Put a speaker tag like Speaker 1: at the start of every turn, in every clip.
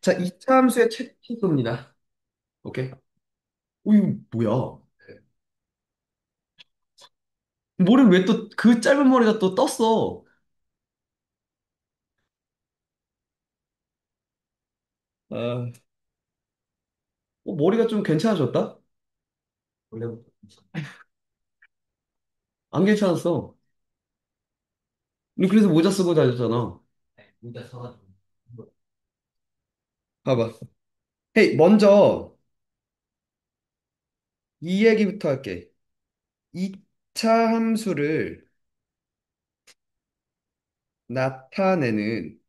Speaker 1: 자, 이차 함수의 최초입니다. 오케이? 이거 뭐야? 머리는 왜 또, 그 짧은 머리가 또 떴어? 아, 머리가 좀 괜찮아졌다? 원래부터. 안 괜찮았어. 너 그래서 모자 쓰고 다녔잖아. 모자 써가지고. 봐봐. 헤이, 먼저 이 얘기부터 할게. 이차 함수를 나타내는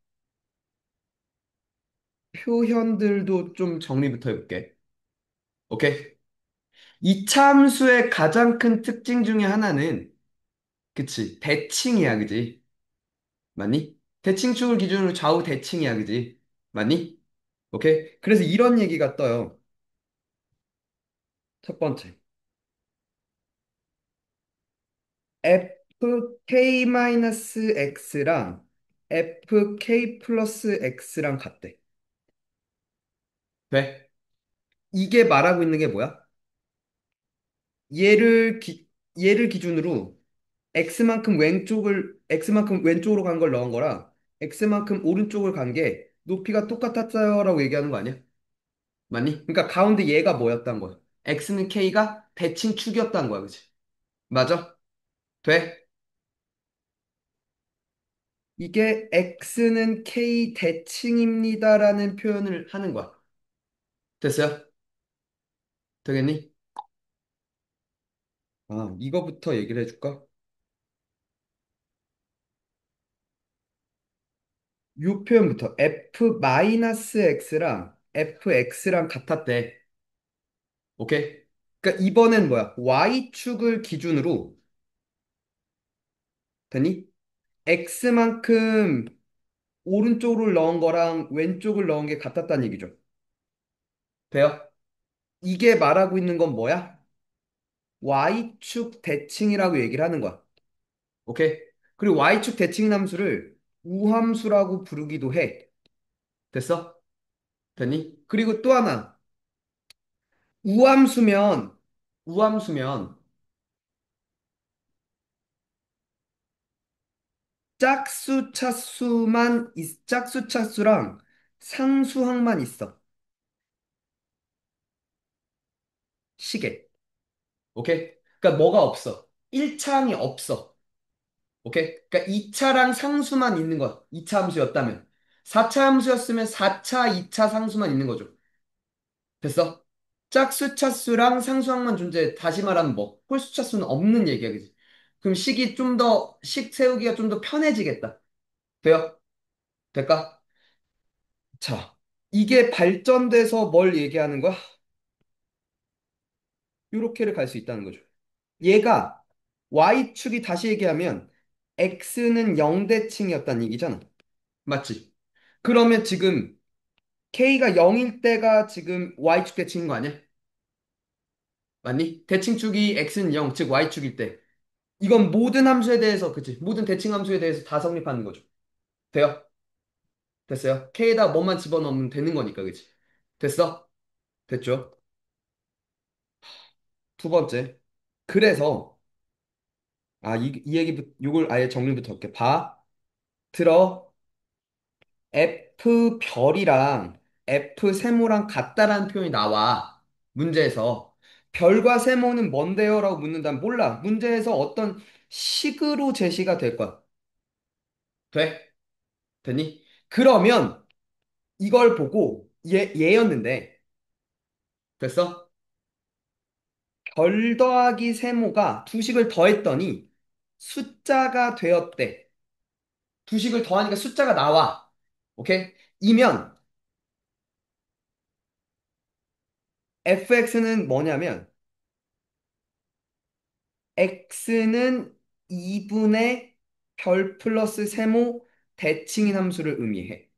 Speaker 1: 표현들도 좀 정리부터 해볼게. 오케이? 이차 함수의 가장 큰 특징 중에 하나는, 그치, 대칭이야, 그지? 맞니? 대칭축을 기준으로 좌우 대칭이야, 그지? 맞니? 오케이? 그래서 이런 얘기가 떠요. 첫 번째. fk-x랑 fk 플러스 x랑 같대. 왜? 이게 말하고 있는 게 뭐야? 얘를 얘를 기준으로 x만큼 왼쪽으로 간 걸 넣은 거랑 x만큼 오른쪽을 간 게 높이가 똑같았어요라고 얘기하는 거 아니야? 맞니? 그러니까 가운데 얘가 뭐였단 거야? x는 k가 대칭축이었다는 거야, 그치? 맞아? 돼? 이게 x는 k 대칭입니다라는 표현을 하는 거야. 됐어요? 되겠니? 아, 이거부터 얘기를 해줄까? 요 표현부터 f-x랑 fx랑 같았대. 오케이? 그러니까 이번엔 뭐야? y축을 기준으로 되니? x만큼 오른쪽으로 넣은 거랑 왼쪽을 넣은 게 같았다는 얘기죠. 돼요? 이게 말하고 있는 건 뭐야? y축 대칭이라고 얘기를 하는 거야. 오케이? 그리고 y축 대칭 함수를 우함수라고 부르기도 해. 됐어? 됐니? 그리고 또 하나. 우함수면, 우함수면 짝수 차수랑 상수항만 있어. 식에. 오케이? 그러니까 뭐가 없어? 1차항이 없어. 오케이? 그러니까 2차랑 상수만 있는 것. 2차 함수였다면. 4차 함수였으면 4차, 2차 상수만 있는 거죠. 됐어? 짝수 차수랑 상수항만 존재해. 다시 말하면 뭐? 홀수 차수는 없는 얘기야, 그지? 그럼 식 세우기가 좀 더 편해지겠다. 돼요? 될까? 자, 이게 발전돼서 뭘 얘기하는 거야? 요렇게를 갈 수 있다는 거죠. 얘가 Y축이 다시 얘기하면 X는 0대칭이었다는 얘기잖아. 맞지? 그러면 지금 K가 0일 때가 지금 Y축 대칭인 거 아니야? 맞니? 대칭축이 X는 0, 즉 Y축일 때. 이건 모든 함수에 대해서, 그치? 모든 대칭 함수에 대해서 다 성립하는 거죠. 돼요? 됐어요? K에다 뭐만 집어넣으면 되는 거니까, 그치? 됐어? 됐죠? 두 번째. 그래서, 이 요걸 아예 정리부터 할게. 들어. F 별이랑 F 세모랑 같다라는 표현이 나와. 문제에서. 별과 세모는 뭔데요? 라고 묻는다면 몰라. 문제에서 어떤 식으로 제시가 될 거야. 돼? 됐니? 그러면 이걸 보고 얘였는데 됐어? 별 더하기 세모가 두 식을 더했더니 숫자가 되었대. 두 식을 더하니까 숫자가 나와. 오케이? 이면 fx는 뭐냐면 x는 2분의 별 플러스 세모 대칭인 함수를 의미해.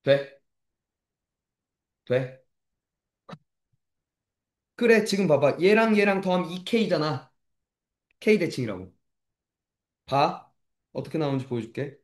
Speaker 1: 돼? 돼? 그래, 지금 봐봐. 얘랑 얘랑 더하면 2k잖아. k 대칭이라고. 봐. 어떻게 나오는지 보여줄게.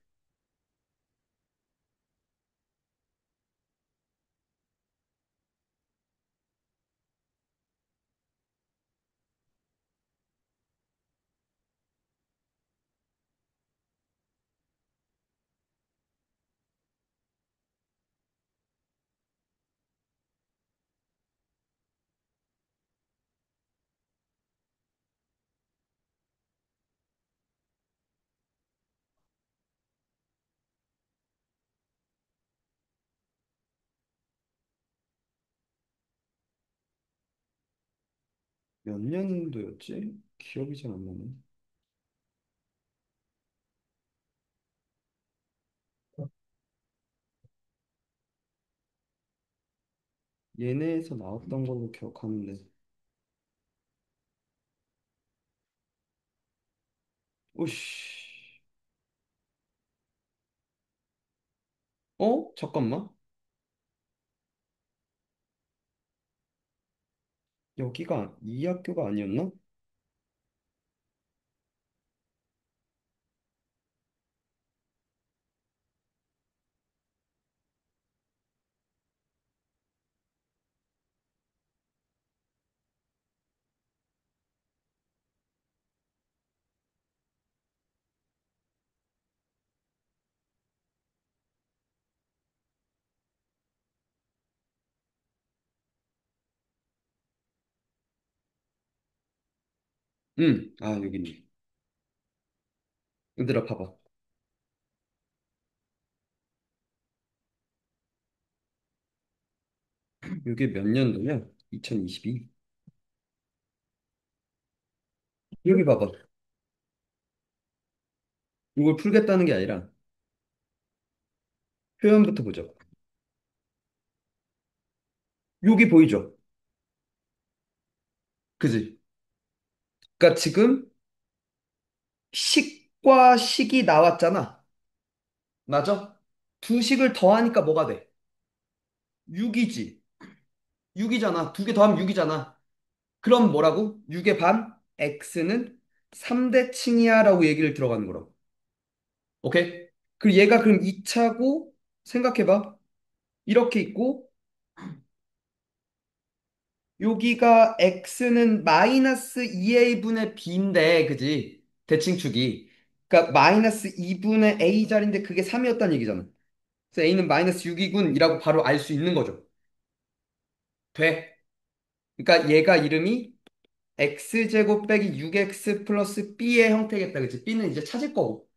Speaker 1: 몇 년도였지? 기억이 잘 안 나네. 얘네에서 나왔던 걸로 기억하는데. 오씨. 잠깐만. 여기가 이 학교가 아니었나? 응. 아, 여기 있네. 얘들아, 봐봐. 이게 몇 년도냐? 2022. 여기 봐봐. 이걸 풀겠다는 게 아니라 표현부터 보자. 여기 보이죠? 그지? 그러니까 지금 식과 식이 나왔잖아. 맞아? 두 식을 더하니까 뭐가 돼? 6이지. 6이잖아. 두 개 더하면 6이잖아. 그럼 뭐라고? 6의 반? x는 3대칭이야 라고 얘기를 들어가는 거라고. 오케이? 그리고 얘가 그럼 2차고 생각해봐. 이렇게 있고 여기가 x는 마이너스 2a분의 b인데 그지? 대칭축이. 그러니까 마이너스 2분의 a 자리인데 그게 3이었다는 얘기잖아. 그래서 a는 마이너스 6이군이라고 바로 알 수 있는 거죠. 돼. 그러니까 얘가 이름이 x제곱 빼기 6x 플러스 b의 형태겠다. 그치? b는 이제 찾을 거고.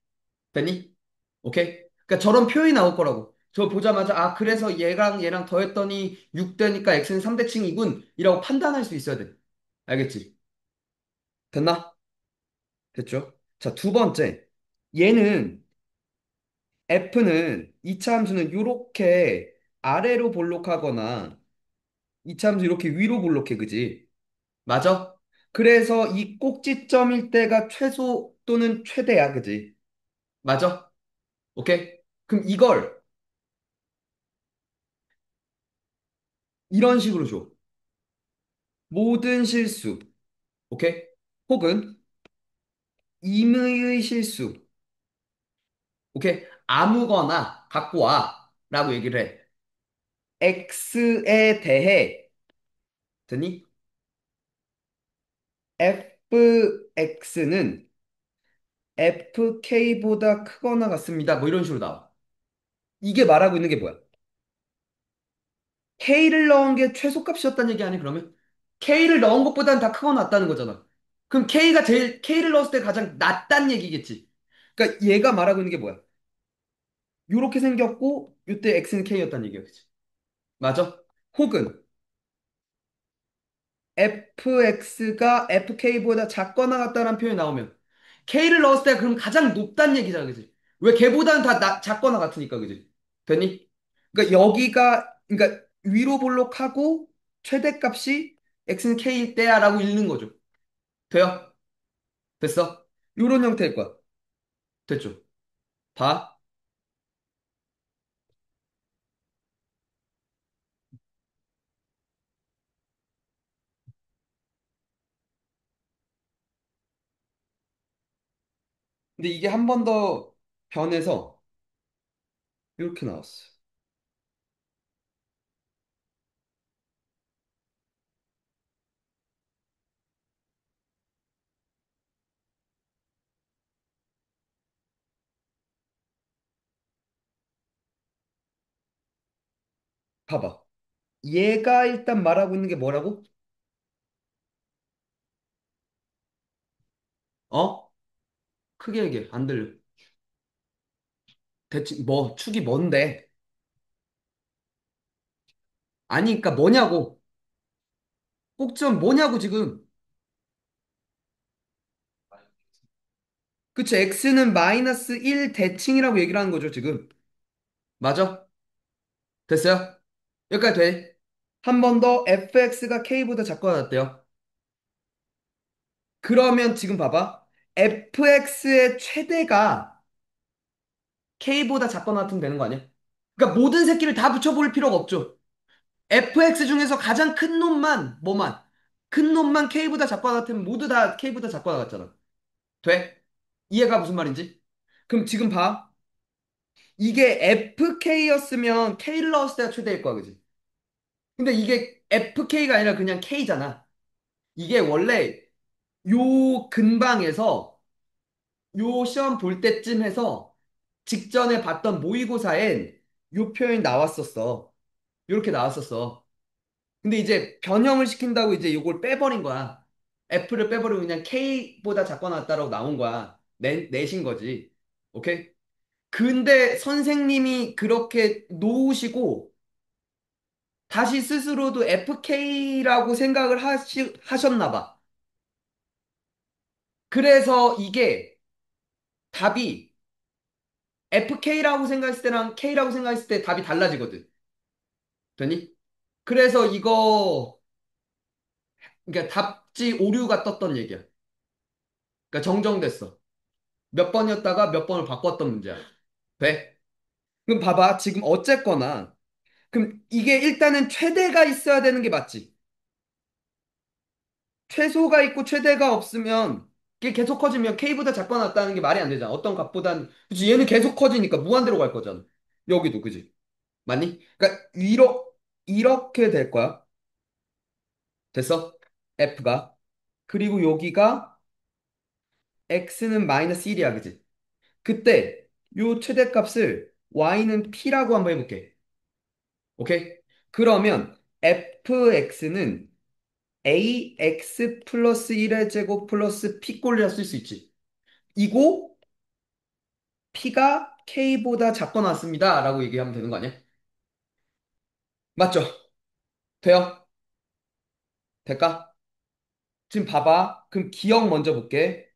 Speaker 1: 됐니? 오케이? 그러니까 저런 표현이 나올 거라고. 저 보자마자 아 그래서 얘랑 얘랑 더했더니 6 되니까 x는 3대칭이군 이라고 판단할 수 있어야 돼. 알겠지? 됐나? 됐죠? 자, 두 번째. 얘는 f는 이차 함수는 이렇게 아래로 볼록하거나 이차 함수 이렇게 위로 볼록해. 그지? 맞아? 그래서 이 꼭지점일 때가 최소 또는 최대야. 그지? 맞아? 오케이? 그럼 이걸 이런 식으로 줘. 모든 실수. 오케이? 혹은 임의의 실수. 오케이? 아무거나 갖고 와. 라고 얘기를 해. x에 대해 되니? fx는 fk보다 크거나 같습니다. 뭐 이런 식으로 나와. 이게 말하고 있는 게 뭐야? k를 넣은 게 최소값이었다는 얘기 아니 그러면? k를 넣은 것보다는 다 크거나 같다는 거잖아. 그럼 k가 제일 k를 넣었을 때 가장 낮다는 얘기겠지. 그러니까 얘가 말하고 있는 게 뭐야? 요렇게 생겼고 요때 x는 k였다는 얘기야. 그치? 맞아? 혹은 fx가 fk보다 작거나 같다는 표현이 나오면 k를 넣었을 때 그럼 가장 높다는 얘기잖아. 그지? 왜 걔보다는 다 작거나 같으니까. 그지? 됐니? 그러니까 여기가 그러니까 위로 볼록하고 최대값이 x는 k일 때야 라고 읽는 거죠. 돼요? 됐어? 요런 형태일 거야. 됐죠? 봐. 근데 이게 한 번 더 변해서 이렇게 나왔어. 봐봐. 얘가 일단 말하고 있는 게 뭐라고? 어? 크게 얘기해. 안 들려. 대체 뭐 축이 뭔데? 아니, 그러니까 뭐냐고. 꼭지점 뭐냐고 지금. 그치, x는 마이너스 1 대칭이라고 얘기를 하는 거죠, 지금. 맞아? 됐어요? 여기까지 돼. 한 번 더 fx가 k보다 작거나 같대요. 그러면 지금 봐봐. fx의 최대가 k보다 작거나 같으면 되는 거 아니야? 그러니까 모든 새끼를 다 붙여볼 필요가 없죠. fx 중에서 가장 큰 놈만, 뭐만, 큰 놈만 k보다 작거나 같으면 모두 다 k보다 작거나 같잖아. 돼? 이해가 무슨 말인지? 그럼 지금 봐. 이게 fk였으면 k를 넣었을 때가 최대일 거야, 그지? 근데 이게 fk가 아니라 그냥 k잖아. 이게 원래 요 근방에서 요 시험 볼 때쯤 해서 직전에 봤던 모의고사엔 요 표현이 나왔었어. 요렇게 나왔었어. 근데 이제 변형을 시킨다고 이제 요걸 빼버린 거야. F를 빼버리고 그냥 K보다 작거나 같다라고 나온 거야. 내신 거지. 오케이? 근데 선생님이 그렇게 놓으시고 다시 스스로도 FK라고 생각을 하셨나 봐. 그래서 이게 답이 FK라고 생각했을 때랑 K라고 생각했을 때 답이 달라지거든. 되니? 그래서 이거 그러니까 답지 오류가 떴던 얘기야. 그러니까 정정됐어. 몇 번이었다가 몇 번을 바꿨던 문제야. 돼? 그럼 봐봐. 지금 어쨌거나 그럼 이게 일단은 최대가 있어야 되는 게 맞지. 최소가 있고 최대가 없으면 이게 계속 커지면 K보다 작거나 같다는 게 말이 안 되잖아. 어떤 값보단 그치 얘는 계속 커지니까 무한대로 갈 거잖아. 여기도 그지? 맞니? 그러니까 이렇게 될 거야. 됐어? F가. 그리고 여기가 X는 마이너스 1이야. 그지? 그때 요 최대값을 Y는 P라고 한번 해볼게. 오케이? 그러면 fx는 ax 플러스 1의 제곱 플러스 p 꼴이라 쓸 수 있지. 이고 p가 k보다 작거나 같습니다. 라고 얘기하면 되는 거 아니야? 맞죠? 돼요? 될까? 지금 봐봐. 그럼 기억 먼저 볼게.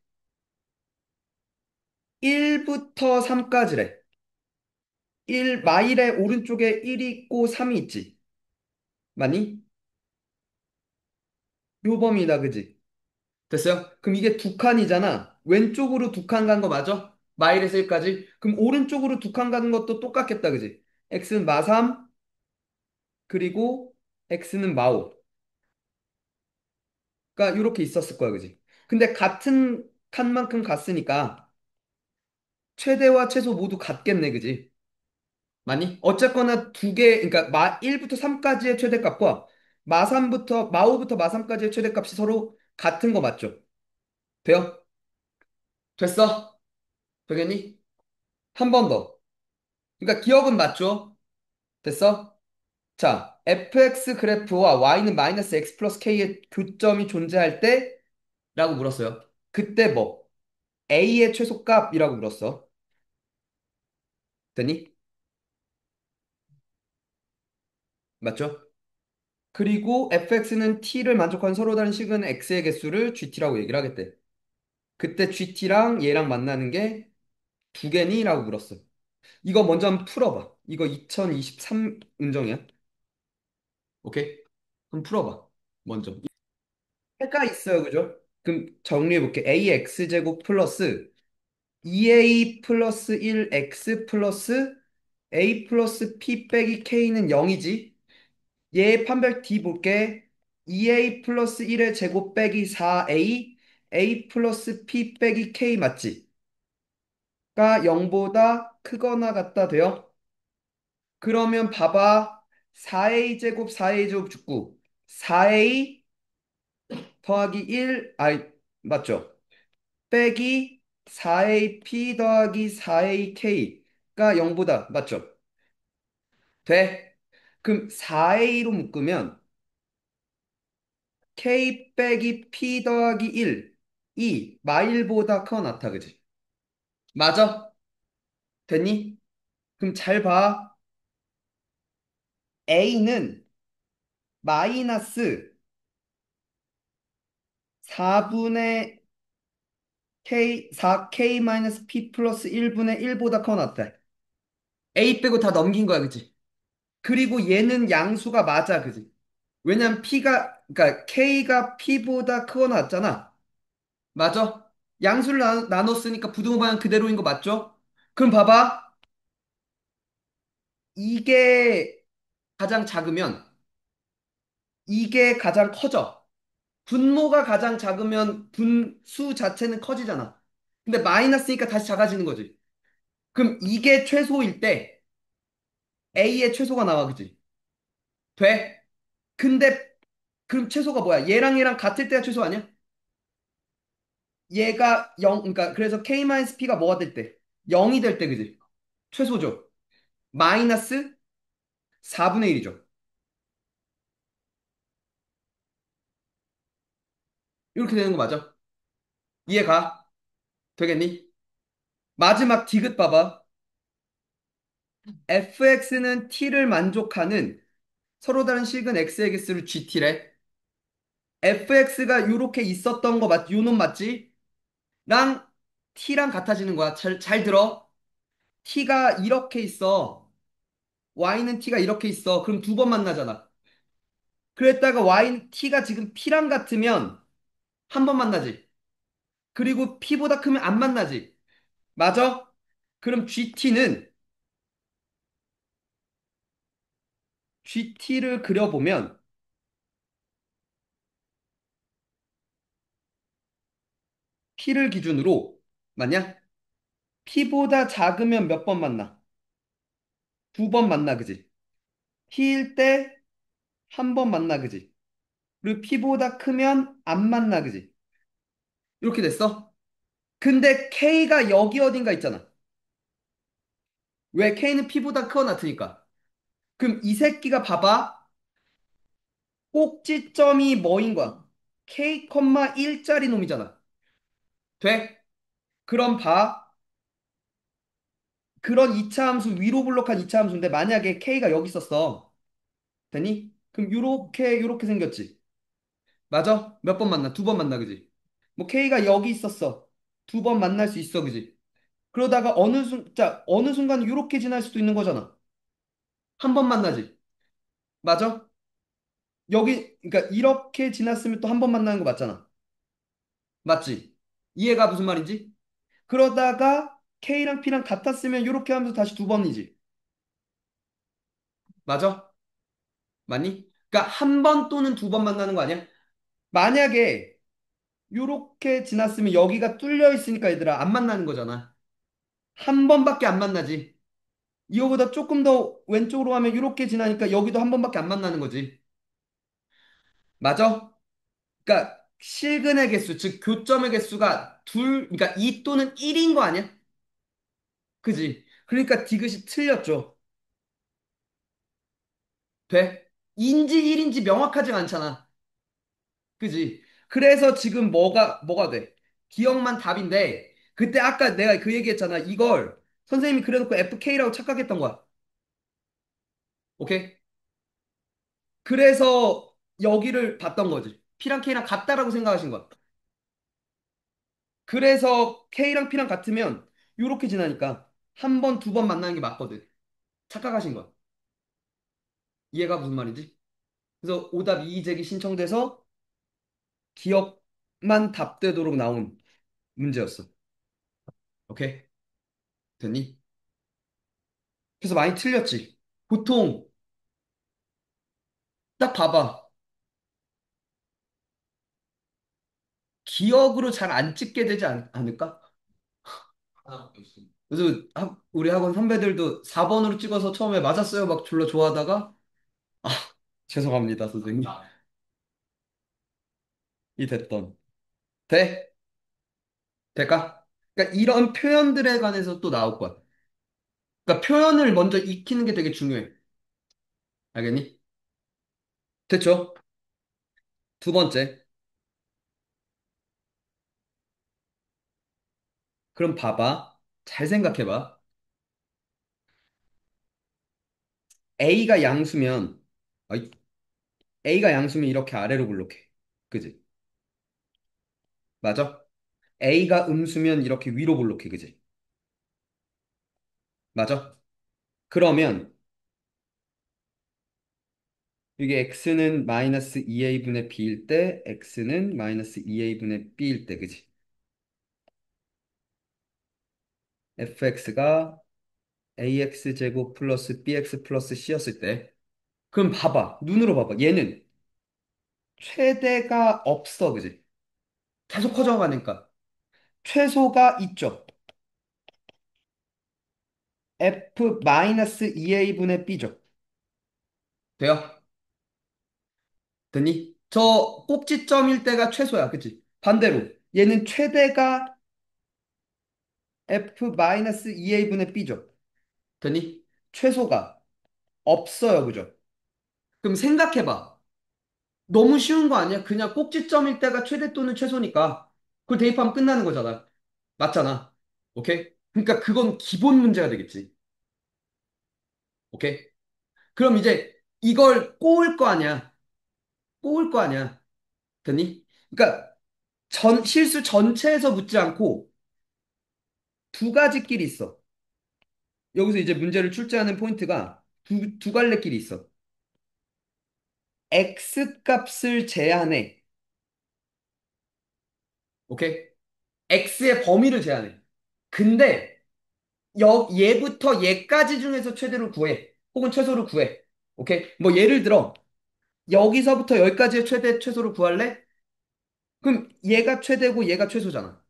Speaker 1: 1부터 3까지래. 1, 마일의 오른쪽에 1이 있고 3이 있지. 맞니? 요 범위다, 그지? 됐어요? 그럼 이게 두 칸이잖아. 왼쪽으로 두 칸 간 거 맞아? 마일에서 1까지? 그럼 오른쪽으로 두 칸 가는 것도 똑같겠다, 그지? x는 마3, 그리고 x는 마5. 그러니까 이렇게 있었을 거야, 그지? 근데 같은 칸만큼 갔으니까 최대와 최소 모두 같겠네, 그지? 맞니? 어쨌거나 두 개, 그러니까 마1부터 3까지의 최대값과 마5부터 마3까지의 최대값이 서로 같은 거 맞죠? 돼요? 됐어? 되겠니? 한 번 더. 그러니까 기억은 맞죠? 됐어? 자, fx 그래프와 y는 마이너스 x 플러스 k의 교점이 존재할 때 라고 물었어요. 그때 뭐? a의 최소값이라고 물었어. 됐니? 맞죠? 그리고 fx는 t를 만족하는 서로 다른 시그널 x의 개수를 gt라고 얘기를 하겠대. 그때 gt랑 얘랑 만나는 게 두 개니? 라고 물었어. 이거 먼저 한번 풀어봐. 이거 2023 운정이야. 오케이? 한번 풀어봐. 먼저. 해가 있어요, 그죠? 그럼 정리해볼게. ax제곱 플러스 2a 플러스 1x 플러스 a 플러스 p 빼기 k는 0이지. 얘 판별 D 볼게. 2a 플러스 1의 제곱 빼기 4a a 플러스 p 빼기 k 맞지? 가 0보다 크거나 같다 돼요? 그러면 봐봐. 4a 제곱 4a 제곱 죽고 4a 더하기 1 아이 맞죠? 빼기 4AP 더하기 4AK가 0보다 맞죠? 돼? 그럼 4A로 묶으면 K 빼기 P 더하기 1이 마일보다 커 나타 그지? 맞아? 됐니? 그럼 잘 봐. A는 마이너스 4분의 4K-P 플러스 1분의 1보다 커 낫다. A 빼고 다 넘긴 거야, 그치? 그리고 얘는 양수가 맞아, 그치? 왜냐면 그러니까 K가 P보다 크거나 같잖아. 맞아? 양수를 나눴으니까 부등호 방향 그대로인 거 맞죠? 그럼 봐봐. 이게 가장 작으면 이게 가장 커져. 분모가 가장 작으면 분수 자체는 커지잖아. 근데 마이너스니까 다시 작아지는 거지. 그럼 이게 최소일 때 A의 최소가 나와, 그지? 돼? 근데 그럼 최소가 뭐야? 얘랑 얘랑 같을 때가 최소 아니야? 얘가 0, 그러니까 그래서 K-P가 뭐가 될 때? 0이 될 때, 그지? 최소죠. 마이너스 4분의 1이죠. 이렇게 되는 거 맞아? 이해가? 되겠니? 마지막 디귿 봐봐. fx는 t를 만족하는 서로 다른 식은 x의 개수를 gt래. fx가 요렇게 있었던 거 요놈 맞지? 랑 t랑 같아지는 거야. 잘 들어. t가 이렇게 있어. y는 t가 이렇게 있어. 그럼 두 번 만나잖아. 그랬다가 t가 지금 p랑 같으면 한 번 만나지. 그리고 p보다 크면 안 만나지. 맞아? 그럼 GT를 그려보면 P를 기준으로 맞냐? P보다 작으면 몇 번 만나? 두 번 만나, 그지? P일 때 한 번 만나, 그지? 그리고 P보다 크면 안 만나, 그지? 이렇게 됐어? 근데 K가 여기 어딘가 있잖아. 왜? K는 P보다 크거나 같으니까. 그럼 이 새끼가 봐봐. 꼭지점이 뭐인 거야? K, 1짜리 놈이잖아. 돼? 그럼 봐. 그런 2차 함수, 위로 블록한 2차 함수인데 만약에 K가 여기 있었어. 되니? 그럼 요렇게 생겼지. 맞아? 몇 번 만나? 두 번 만나, 그지? 뭐 K가 여기 있었어. 두 번 만날 수 있어, 그지? 그러다가 어느 순간 요렇게 지날 수도 있는 거잖아. 한 번 만나지. 맞아? 그러니까 이렇게 지났으면 또 한 번 만나는 거 맞잖아. 맞지? 이해가 무슨 말인지? 그러다가 K랑 P랑 같았으면 요렇게 하면서 다시 두 번이지. 맞아? 맞니? 그러니까 한 번 또는 두 번 만나는 거 아니야? 만약에 요렇게 지났으면 여기가 뚫려 있으니까 얘들아 안 만나는 거잖아. 한 번밖에 안 만나지. 이거보다 조금 더 왼쪽으로 하면 이렇게 지나니까 여기도 한 번밖에 안 만나는 거지. 맞아? 그러니까 실근의 개수, 즉 교점의 개수가 그러니까 2 또는 1인 거 아니야? 그지? 그러니까 디귿이 틀렸죠. 돼? 인지 1인지 명확하지가 않잖아. 그지? 그래서 지금 뭐가 돼? 기억만 답인데 그때 아까 내가 그 얘기했잖아. 이걸 선생님이 그래놓고 FK라고 착각했던 거야. 오케이? 그래서 여기를 봤던 거지. P랑 K랑 같다라고 생각하신 거야. 그래서 K랑 P랑 같으면 요렇게 지나니까 한 번, 두 번 만나는 게 맞거든. 착각하신 거야. 이해가 무슨 말인지? 그래서 오답 이의제기 신청돼서 기억만 답되도록 나온 문제였어. 오케이? 됐니? 그래서 많이 틀렸지. 보통 딱 봐봐. 기억으로 잘 안 찍게 되지 않을까? 그래서 우리 학원 선배들도 4번으로 찍어서 처음에 맞았어요. 막 졸라 좋아하다가 아, 죄송합니다, 선생님. 이 됐던. 돼? 될까? 그러니까 이런 표현들에 관해서 또 나올 거야. 그러니까 표현을 먼저 익히는 게 되게 중요해. 알겠니? 됐죠? 두 번째. 그럼 봐봐. 잘 생각해봐. A가 양수면, A가 양수면 이렇게 아래로 블록해. 그지? 맞아? A가 음수면 이렇게 위로 볼록해, 그지? 맞아? 그러면 이게 x는 마이너스 2a분의 b일 때, x는 마이너스 2a분의 b일 때, 그지? fx가 ax 제곱 플러스 bx 플러스 c였을 때, 그럼 봐봐. 눈으로 봐봐. 얘는 최대가 없어, 그지? 계속 커져가니까. 최소가 있죠. f 마이너스 2a분의 b죠. 돼요? 되니? 저 꼭지점일 때가 최소야, 그치? 반대로 얘는 최대가 f 마이너스 2a분의 b죠. 되니? 최소가 없어요, 그죠? 그럼 생각해봐. 너무 쉬운 거 아니야? 그냥 꼭지점일 때가 최대 또는 최소니까 그걸 대입하면 끝나는 거잖아. 맞잖아. 오케이? 그러니까 그건 기본 문제가 되겠지. 오케이? 그럼 이제 이걸 꼬을 거 아니야. 꼬을 거 아니야. 되니? 그러니까 실수 전체에서 묻지 않고 두 가지 길이 있어. 여기서 이제 문제를 출제하는 포인트가 두 갈래 길이 있어. x 값을 제한해. 오케이? x의 범위를 제한해. 근데 얘부터 얘까지 중에서 최대를 구해. 혹은 최소를 구해. 오케이? 뭐 예를 들어 여기서부터 여기까지의 최대 최소를 구할래? 그럼 얘가 최대고 얘가 최소잖아.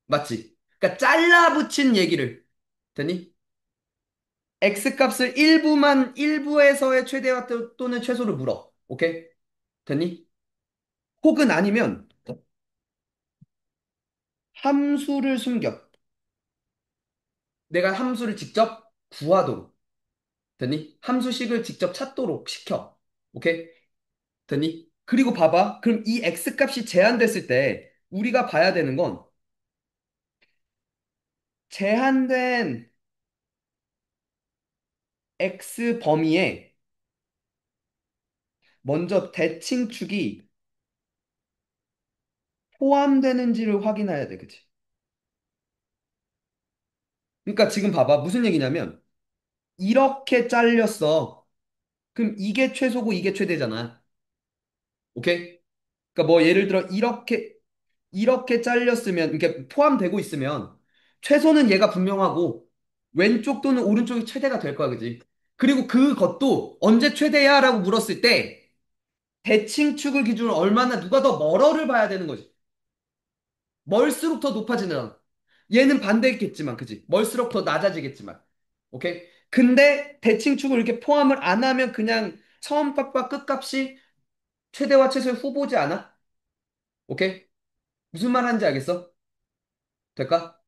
Speaker 1: 맞지? 그러니까 잘라 붙인 얘기를 되니? x 값을 일부에서의 최대와 또는 최소를 물어. 오케이? 됐니? 혹은 아니면 함수를 숨겨. 내가 함수를 직접 구하도록. 됐니? 함수식을 직접 찾도록 시켜. 오케이? 됐니? 그리고 봐봐. 그럼 이 x값이 제한됐을 때 우리가 봐야 되는 건 제한된 x 범위에 먼저 대칭축이 포함되는지를 확인해야 돼. 그치? 그러니까 지금 봐봐. 무슨 얘기냐면 이렇게 잘렸어. 그럼 이게 최소고 이게 최대잖아. 오케이? 그러니까 뭐 예를 들어 이렇게 잘렸으면 이렇게 포함되고 있으면 최소는 얘가 분명하고 왼쪽 또는 오른쪽이 최대가 될 거야, 그지? 그리고 그것도 언제 최대야라고 물었을 때 대칭축을 기준으로 얼마나 누가 더 멀어를 봐야 되는 거지. 멀수록 더 높아지는 않아. 얘는 반대겠지만, 그지? 멀수록 더 낮아지겠지만. 오케이? 근데 대칭축을 이렇게 포함을 안 하면 그냥 처음 값과 끝값이 최대와 최소의 후보지 않아? 오케이? 무슨 말 하는지 알겠어? 될까?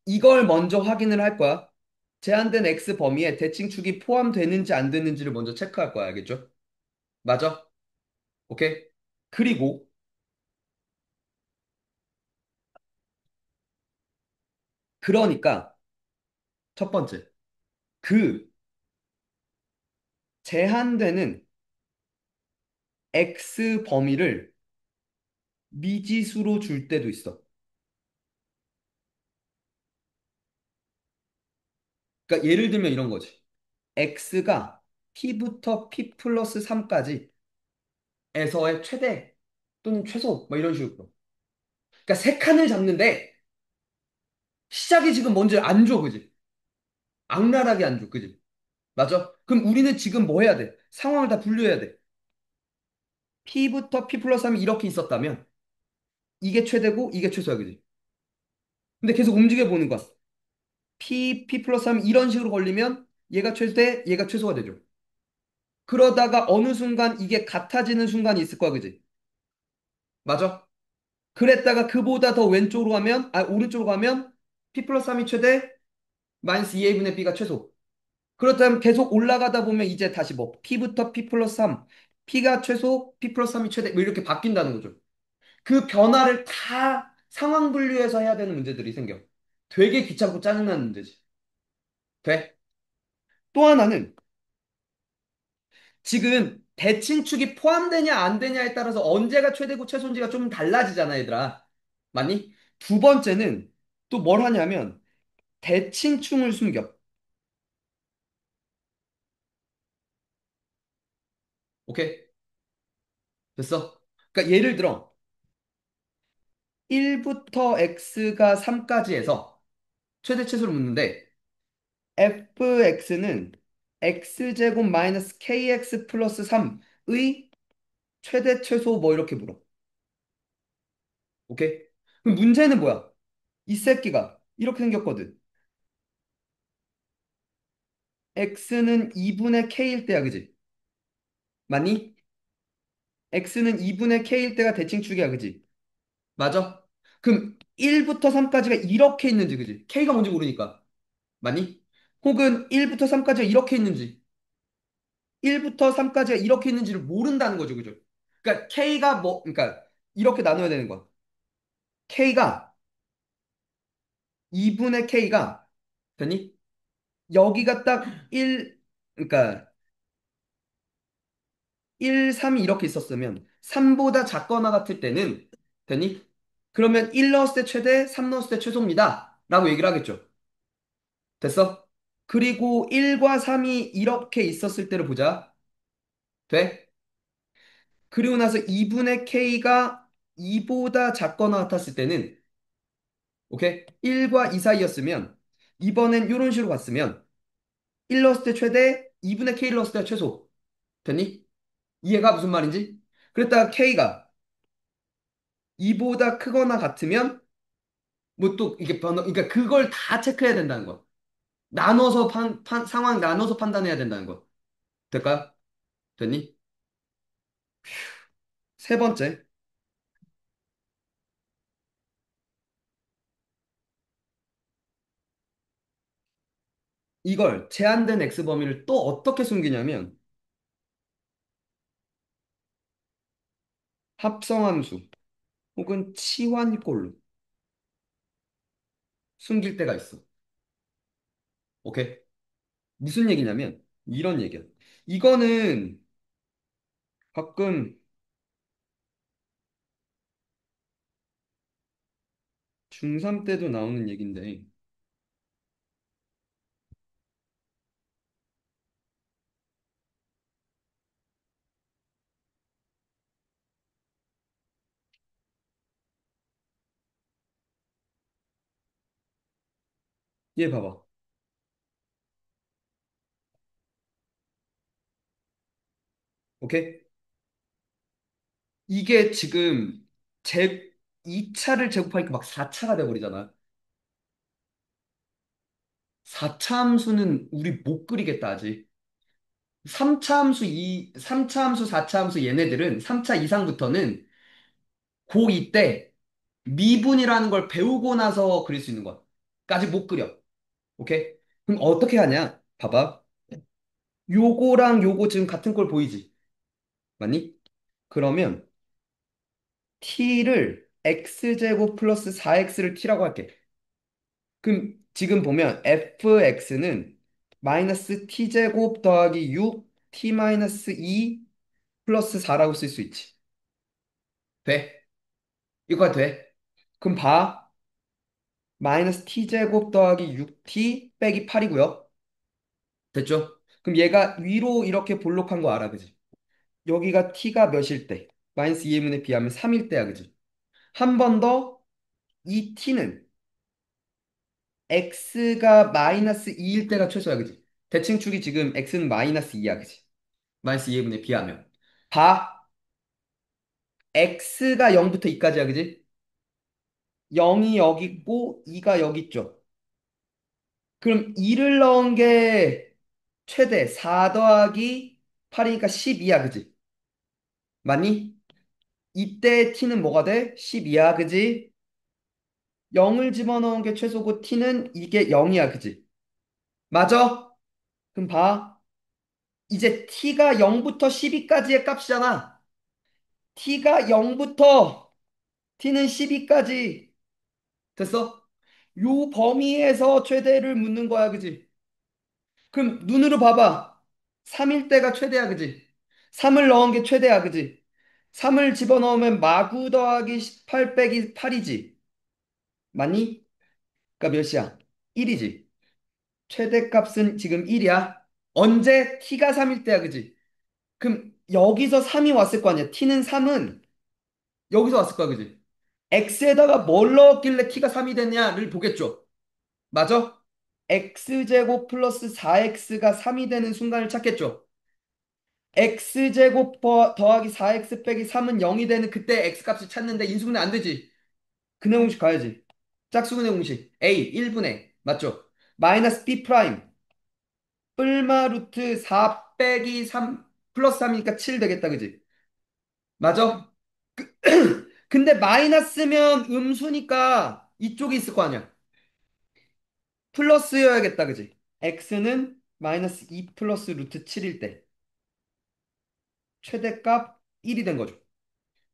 Speaker 1: 이걸 먼저 확인을 할 거야. 제한된 X 범위에 대칭축이 포함되는지 안 되는지를 먼저 체크할 거야. 알겠죠? 맞아? 오케이? 그리고, 그러니까, 첫 번째, 그 제한되는 X 범위를 미지수로 줄 때도 있어. 그러니까 예를 들면 이런 거지. X가 P부터 P 플러스 3까지 에서의 최대 또는 최소, 뭐 이런 식으로. 그러니까 세 칸을 잡는데 시작이 지금 뭔지 안 줘, 그지? 악랄하게 안 줘, 그지? 맞아? 그럼 우리는 지금 뭐 해야 돼? 상황을 다 분류해야 돼. P부터 P 플러스 3이 이렇게 있었다면 이게 최대고 이게 최소야, 그지? 근데 계속 움직여 보는 거야. P 플러스 3이 이런 식으로 걸리면 얘가 최대, 얘가 최소가 되죠. 그러다가 어느 순간 이게 같아지는 순간이 있을 거야, 그지? 맞아? 그랬다가 그보다 더 왼쪽으로 가면, 오른쪽으로 가면 P 플러스 3이 최대, 마이너스 2a분의 b가 최소. 그렇다면 계속 올라가다 보면 이제 다시 뭐 P부터 P 플러스 3, P가 최소, P 플러스 3이 최대, 뭐 이렇게 바뀐다는 거죠. 그 변화를 다 상황 분류해서 해야 되는 문제들이 생겨. 되게 귀찮고 짜증나는 문제지. 돼? 또 하나는 지금 대칭축이 포함되냐 안 되냐에 따라서 언제가 최대고 최소인지가 좀 달라지잖아, 얘들아. 맞니? 두 번째는 또 뭘 하냐면 대칭축을 숨겨. 오케이? 됐어? 그러니까 예를 들어 1부터 x가 3까지 해서 최대 최소를 묻는데 fx는 x제곱 마이너스 kx 플러스 3의 최대 최소 뭐 이렇게 물어. 오케이? 그럼 문제는 뭐야? 이 새끼가 이렇게 생겼거든. x는 2분의 k일 때야, 그지? 맞니? x는 2분의 k일 때가 대칭축이야, 그지? 맞아? 그럼 1부터 3까지가 이렇게 있는지, 그지? k가 뭔지 모르니까. 맞니? 혹은 1부터 3까지가 이렇게 있는지, 1부터 3까지가 이렇게 있는지를 모른다는 거죠, 그죠? 그러니까 k가 뭐, 그러니까 이렇게 나눠야 되는 거야. k가 2분의 k가 되니? 여기가 딱 1, 그러니까 1, 3이 이렇게 있었으면 3보다 작거나 같을 때는 되니? 그러면 1 넣었을 때 최대, 3 넣었을 때 최소입니다. 라고 얘기를 하겠죠. 됐어? 그리고 1과 3이 이렇게 있었을 때를 보자. 돼? 그리고 나서 2분의 k가 2보다 작거나 같았을 때는 오케이? 1과 2 사이였으면 이번엔 이런 식으로 갔으면 1 넣었을 때 최대, 2분의 k 넣었을 때 최소. 됐니? 이해가 무슨 말인지? 그랬다가 k가 2보다 크거나 같으면 뭐 또 이게 번호 그러니까 그걸 다 체크해야 된다는 거. 나눠서 상황 나눠서 판단해야 된다는 거. 될까요? 됐니? 세 번째. 이걸 제한된 x 범위를 또 어떻게 숨기냐면 합성함수 혹은 치환꼴로 숨길 때가 있어. 오케이? 무슨 얘기냐면 이런 얘기야. 이거는 가끔 중3 때도 나오는 얘긴데 얘 봐봐. 오케이? 이게 지금 제 2차를 제곱하니까 막 4차가 돼버리잖아. 4차 함수는 우리 못 그리겠다, 아직. 3차 함수, 4차 함수 얘네들은 3차 이상부터는 고2 때 미분이라는 걸 배우고 나서 그릴 수 있는 거야. 까지 못 그려. 오케이? 그럼 어떻게 하냐? 봐봐. 요거랑 요거 지금 같은 꼴 보이지? 맞니? 그러면 t를 x제곱 플러스 4x를 t라고 할게. 그럼 지금 보면 fx는 마이너스 t제곱 더하기 6 t 마이너스 2 플러스 4라고 쓸 수 있지. 돼? 이거 돼? 그럼 봐. 마이너스 t제곱 더하기 6t 빼기 8이고요. 됐죠? 그럼 얘가 위로 이렇게 볼록한 거 알아, 그지? 여기가 t가 몇일 때? 마이너스 2분의 b하면 3일 때야, 그지? 한 번 더, 이 t는 x가 마이너스 2일 때가 최소야, 그지? 대칭축이 지금 x는 마이너스 2야, 그지? 마이너스 2분의 b하면. 봐. x가 0부터 2까지야, 그지? 0이 여기 있고 2가 여기 있죠. 그럼 2를 넣은 게 최대 4 더하기 8이니까 12야, 그지? 맞니? 이때 t는 뭐가 돼? 12야, 그지? 0을 집어넣은 게 최소고 t는 이게 0이야, 그지? 맞아? 그럼 봐. 이제 t가 0부터 12까지의 값이잖아. t가 0부터 t는 12까지 됐어? 요 범위에서 최대를 묻는 거야, 그지? 그럼 눈으로 봐봐. 3일 때가 최대야, 그지? 3을 넣은 게 최대야, 그지? 3을 집어넣으면 마구 더하기 18 빼기 8이지. 맞니? 그러니까 몇이야? 1이지. 최대값은 지금 1이야. 언제? t가 3일 때야, 그지? 그럼 여기서 3이 왔을 거 아니야. t는 3은 여기서 왔을 거야, 그지? x에다가 뭘 넣었길래 t가 3이 됐냐를 보겠죠. 맞아? x제곱 플러스 4x가 3이 되는 순간을 찾겠죠. x제곱 더하기 4x 빼기 3은 0이 되는 그때 x값을 찾는데 인수분해 안 되지. 근해 공식 가야지. 짝수근해 공식. a 1분의 맞죠? 마이너스 b 프라임 뿔마 루트 4 빼기 3 플러스 3이니까 7 되겠다, 그지? 맞아? 근데 마이너스면 음수니까 이쪽에 있을 거 아니야. 플러스여야겠다, 그지? x는 마이너스 2 플러스 루트 7일 때 최대값 1이 된 거죠.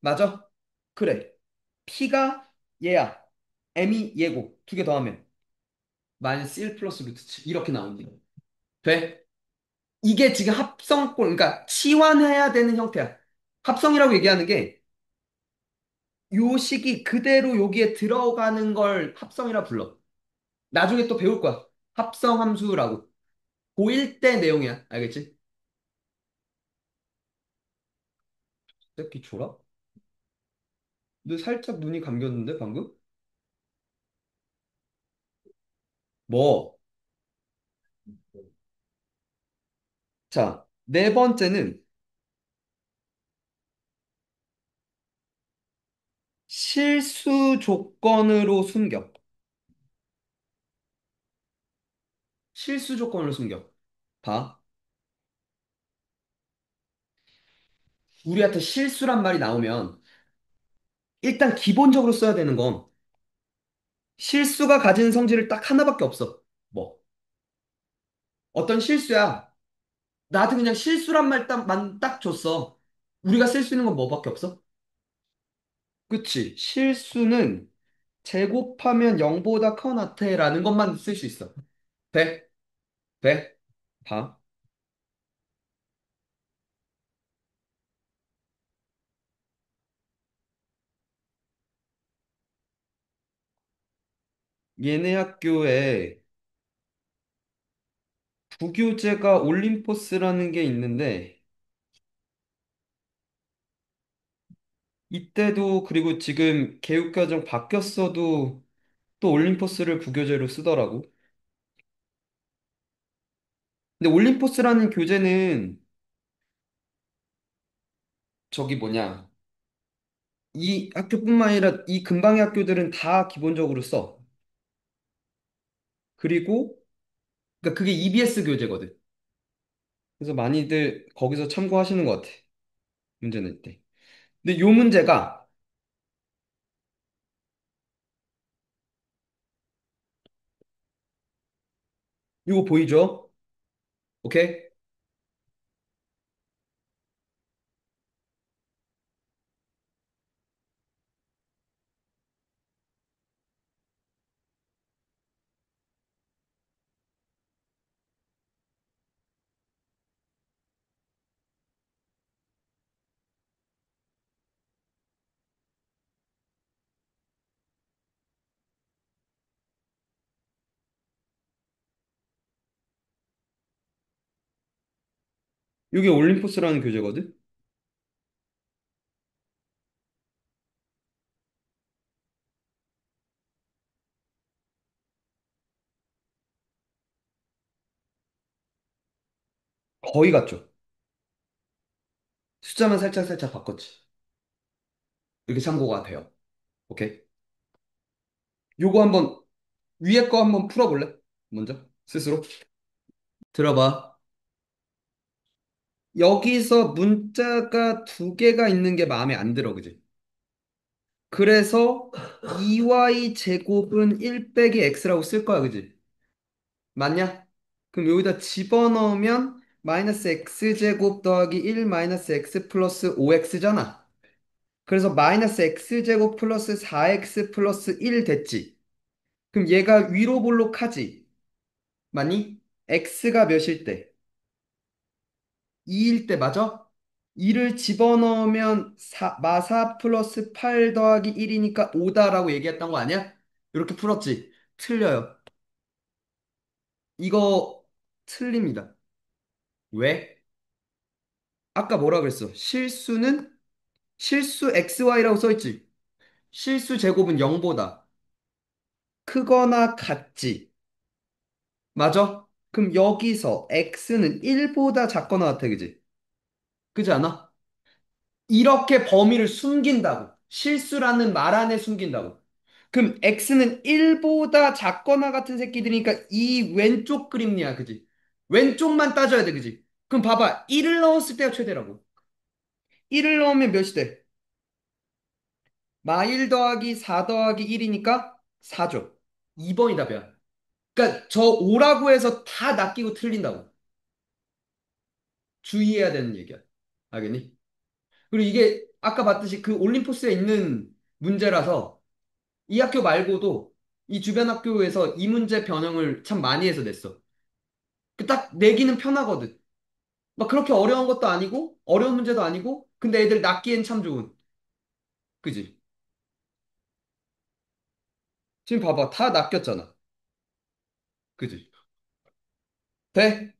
Speaker 1: 맞아? 그래. p가 얘야. m이 얘고 두 개 더하면 마이너스 1 플러스 루트 7 이렇게 나옵니다. 돼? 이게 지금 합성꼴 그러니까 치환해야 되는 형태야. 합성이라고 얘기하는 게 요 식이 그대로 여기에 들어가는 걸 합성이라 불러. 나중에 또 배울 거야. 합성함수라고. 고1 때 내용이야. 알겠지? 새끼 졸아? 너 살짝 눈이 감겼는데 방금? 뭐? 자, 네 번째는 실수 조건으로 숨겨. 실수 조건으로 숨겨. 봐. 우리한테 실수란 말이 나오면 일단 기본적으로 써야 되는 건 실수가 가진 성질을 딱 하나밖에 없어. 뭐? 어떤 실수야. 나한테 그냥 실수란 말만 딱 줬어. 우리가 쓸 수 있는 건 뭐밖에 없어? 그치. 실수는 제곱하면 0보다 커나태라는 것만 쓸 수 있어. 돼? 돼? 봐. 얘네 학교에 부교재가 올림포스라는 게 있는데 이때도 그리고 지금 교육과정 바뀌었어도 또 올림포스를 부교재로 쓰더라고. 근데 올림포스라는 교재는 저기 뭐냐. 이 학교뿐만 아니라 이 근방의 학교들은 다 기본적으로 써. 그리고 그러니까 그게 EBS 교재거든. 그래서 많이들 거기서 참고하시는 것 같아. 문제 낼 때. 근데 요 문제가 이거 보이죠? 오케이? 이게 올림포스라는 교재거든. 거의 같죠? 숫자만 살짝 살짝 바꿨지. 이렇게 참고가 돼요. 오케이? 요거 한번 위에 거 한번 풀어볼래? 먼저 스스로 들어봐. 여기서 문자가 두 개가 있는 게 마음에 안 들어, 그지? 그래서 2y 제곱은 1 빼기 x라고 쓸 거야, 그지? 맞냐? 그럼 여기다 집어넣으면 마이너스 x 제곱 더하기 1 마이너스 x 플러스 5x잖아. 그래서 마이너스 x 제곱 플러스 4x 플러스 1 됐지. 그럼 얘가 위로 볼록하지. 맞니? x가 몇일 때? 2일 때 맞아? 2를 집어넣으면 마4 플러스 8 더하기 1이니까 5다라고 얘기했던 거 아니야? 이렇게 풀었지? 틀려요. 이거 틀립니다. 왜? 아까 뭐라 그랬어? 실수 xy라고 써있지? 실수 제곱은 0보다 크거나 같지? 맞아? 그럼 여기서 x는 1보다 작거나 같아, 그지? 그지 않아? 이렇게 범위를 숨긴다고. 실수라는 말 안에 숨긴다고. 그럼 x는 1보다 작거나 같은 새끼들이니까 이 왼쪽 그림이야, 그지? 왼쪽만 따져야 돼, 그지? 그럼 봐봐. 1을 넣었을 때가 최대라고. 1을 넣으면 몇이 돼? 마1 더하기 4 더하기 1이니까 4죠. 2번이 답이야. 그러니까 저 5라고 해서 다 낚이고 틀린다고. 주의해야 되는 얘기야. 알겠니? 그리고 이게 아까 봤듯이 그 올림포스에 있는 문제라서 이 학교 말고도 이 주변 학교에서 이 문제 변형을 참 많이 해서 냈어. 그 딱 내기는 편하거든. 막 그렇게 어려운 것도 아니고 어려운 문제도 아니고 근데 애들 낚기엔 참 좋은. 그지? 지금 봐봐. 다 낚였잖아. 그지? 돼?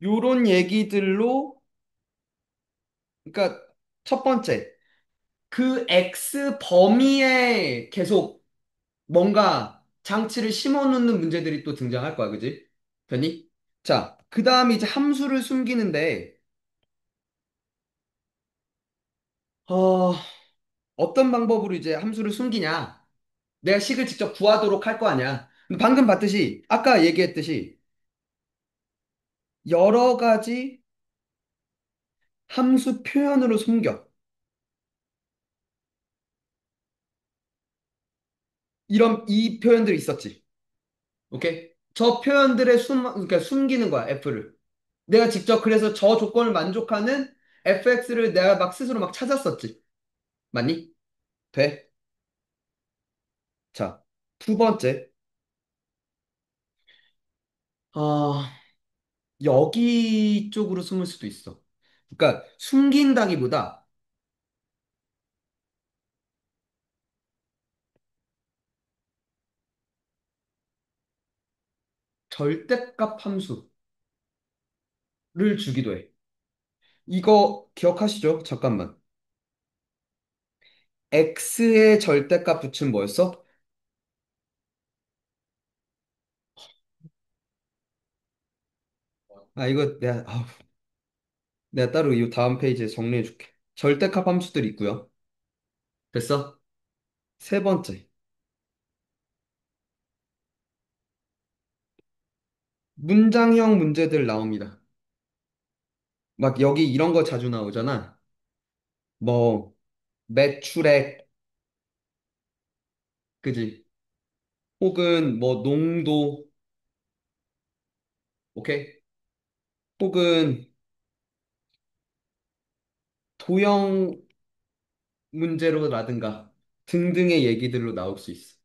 Speaker 1: 요런 얘기들로 그러니까 첫 번째 그 X 범위에 계속 뭔가 장치를 심어 놓는 문제들이 또 등장할 거야. 그지? 됐니? 자, 그 다음에 이제 함수를 숨기는데 어, 어떤 방법으로 이제 함수를 숨기냐? 내가 식을 직접 구하도록 할 거 아니야. 근데 방금 봤듯이, 아까 얘기했듯이, 여러 가지 함수 표현으로 숨겨. 이 표현들이 있었지. 오케이? 저 표현들의 그러니까 숨기는 거야, F를. 내가 직접 그래서 저 조건을 만족하는 fx를 내가 막 스스로 막 찾았었지. 맞니? 돼? 자, 두 번째. 어, 여기 쪽으로 숨을 수도 있어. 그러니까 숨긴다기보다 절대값 함수를 주기도 해. 이거 기억하시죠? 잠깐만. x의 절대값 붙이면 뭐였어? 아, 이거 내가 따로 이 다음 페이지에 정리해 줄게. 절대값 함수들 있고요. 됐어? 세 번째. 문장형 문제들 나옵니다. 막 여기 이런 거 자주 나오잖아. 뭐, 매출액, 그지? 혹은 뭐, 농도, 오케이? 혹은 도형 문제로라든가 등등의 얘기들로 나올 수 있어.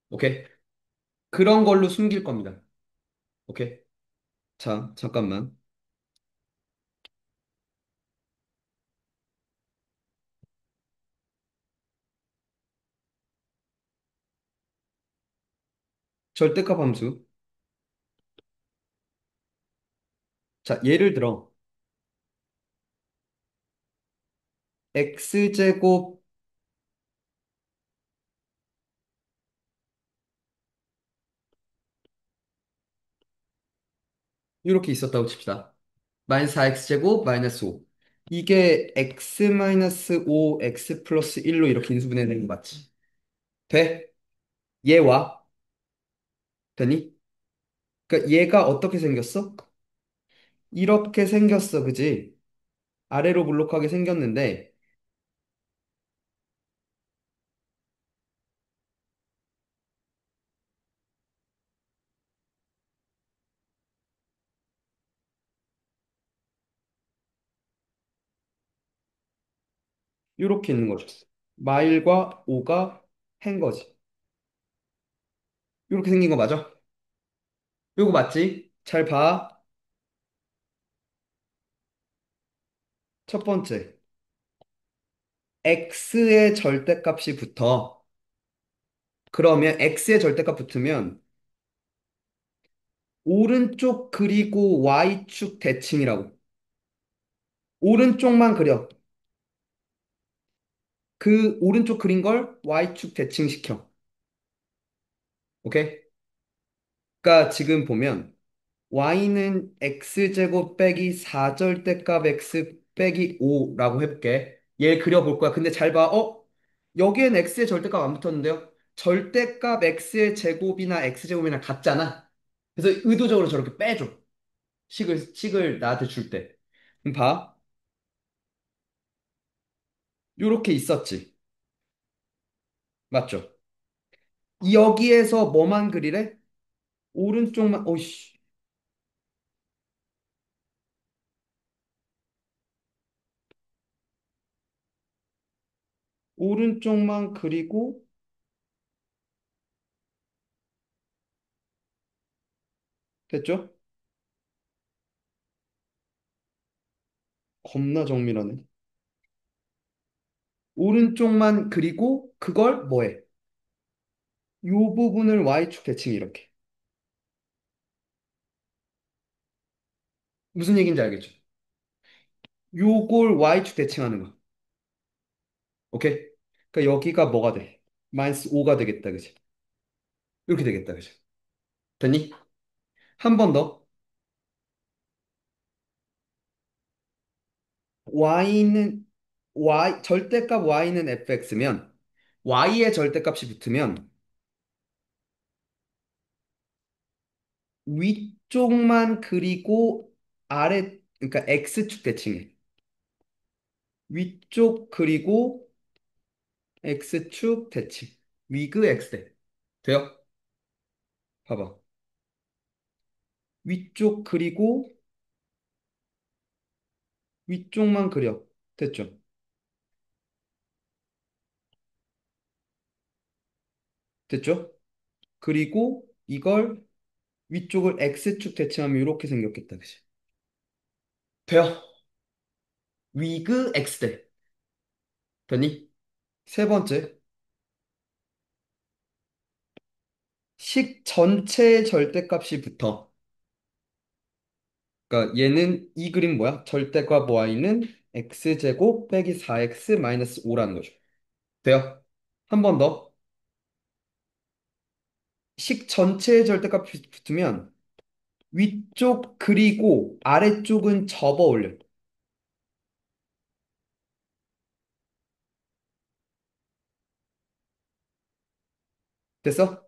Speaker 1: 오케이? 그런 걸로 숨길 겁니다. 오케이? 자, 잠깐만. 절대값 함수. 자, 예를 들어, x제곱, 이렇게 있었다고 칩시다. 마이너스 4x제곱, 마이너스 5. 이게 x 마이너스 5, x 플러스 1로 이렇게 인수분해되는 거 맞지? 돼? 얘와, 되니? 그러니까 얘가 어떻게 생겼어? 이렇게 생겼어, 그지? 아래로 볼록하게 생겼는데, 이렇게 있는 거죠. 마일과 5가 한 거지. 이렇게 생긴 거 맞아? 이거 맞지? 잘 봐. 첫 번째, x의 절대값이 붙어. 그러면 x의 절대값 붙으면 오른쪽 그리고 y축 대칭이라고. 오른쪽만 그려. 그 오른쪽 그린 걸 y축 대칭시켜. 오케이? 그러니까 지금 보면 y는 x제곱 빼기 4절대값 x 빼기 5라고 해볼게. 얘 그려볼 거야. 근데 잘 봐. 여기엔 x의 절대값 안 붙었는데요? 절대값 x의 제곱이나 x제곱이나 같잖아. 그래서 의도적으로 저렇게 빼줘. 식을 나한테 줄 때. 그럼 봐. 요렇게 있었지. 맞죠? 여기에서 뭐만 그리래? 오른쪽만, 오이씨. 오른쪽만 그리고, 됐죠? 겁나 정밀하네. 오른쪽만 그리고, 그걸 뭐해? 요 부분을 Y축 대칭 이렇게. 무슨 얘기인지 알겠죠? 요걸 Y축 대칭하는 거. 오케이? 그러니까 여기가 뭐가 돼? 마이너스 5가 되겠다, 그지? 이렇게 되겠다, 그지? 됐니? 한 번 더. Y는, 절대값 Y는 fx면, Y의 절대값이 붙으면, 위쪽만 그리고 그러니까 X축 대칭해. 위쪽 그리고 X축 대칭. 위그 X대. 돼요? 봐봐. 위쪽 그리고 위쪽만 그려. 됐죠? 됐죠? 그리고 이걸 위쪽을 X축 대칭하면 이렇게 생겼겠다. 그치? 돼요. 위그 X대. 되니? 세 번째. 식 전체의 절대값이 붙어. 그러니까 얘는 이 그림 뭐야? 절대값 y는 x제곱 빼기 4x 마이너스 5라는 거죠. 돼요? 한 번 더. 식 전체의 절대값 붙으면 위쪽 그리고 아래쪽은 접어 올려. 됐어?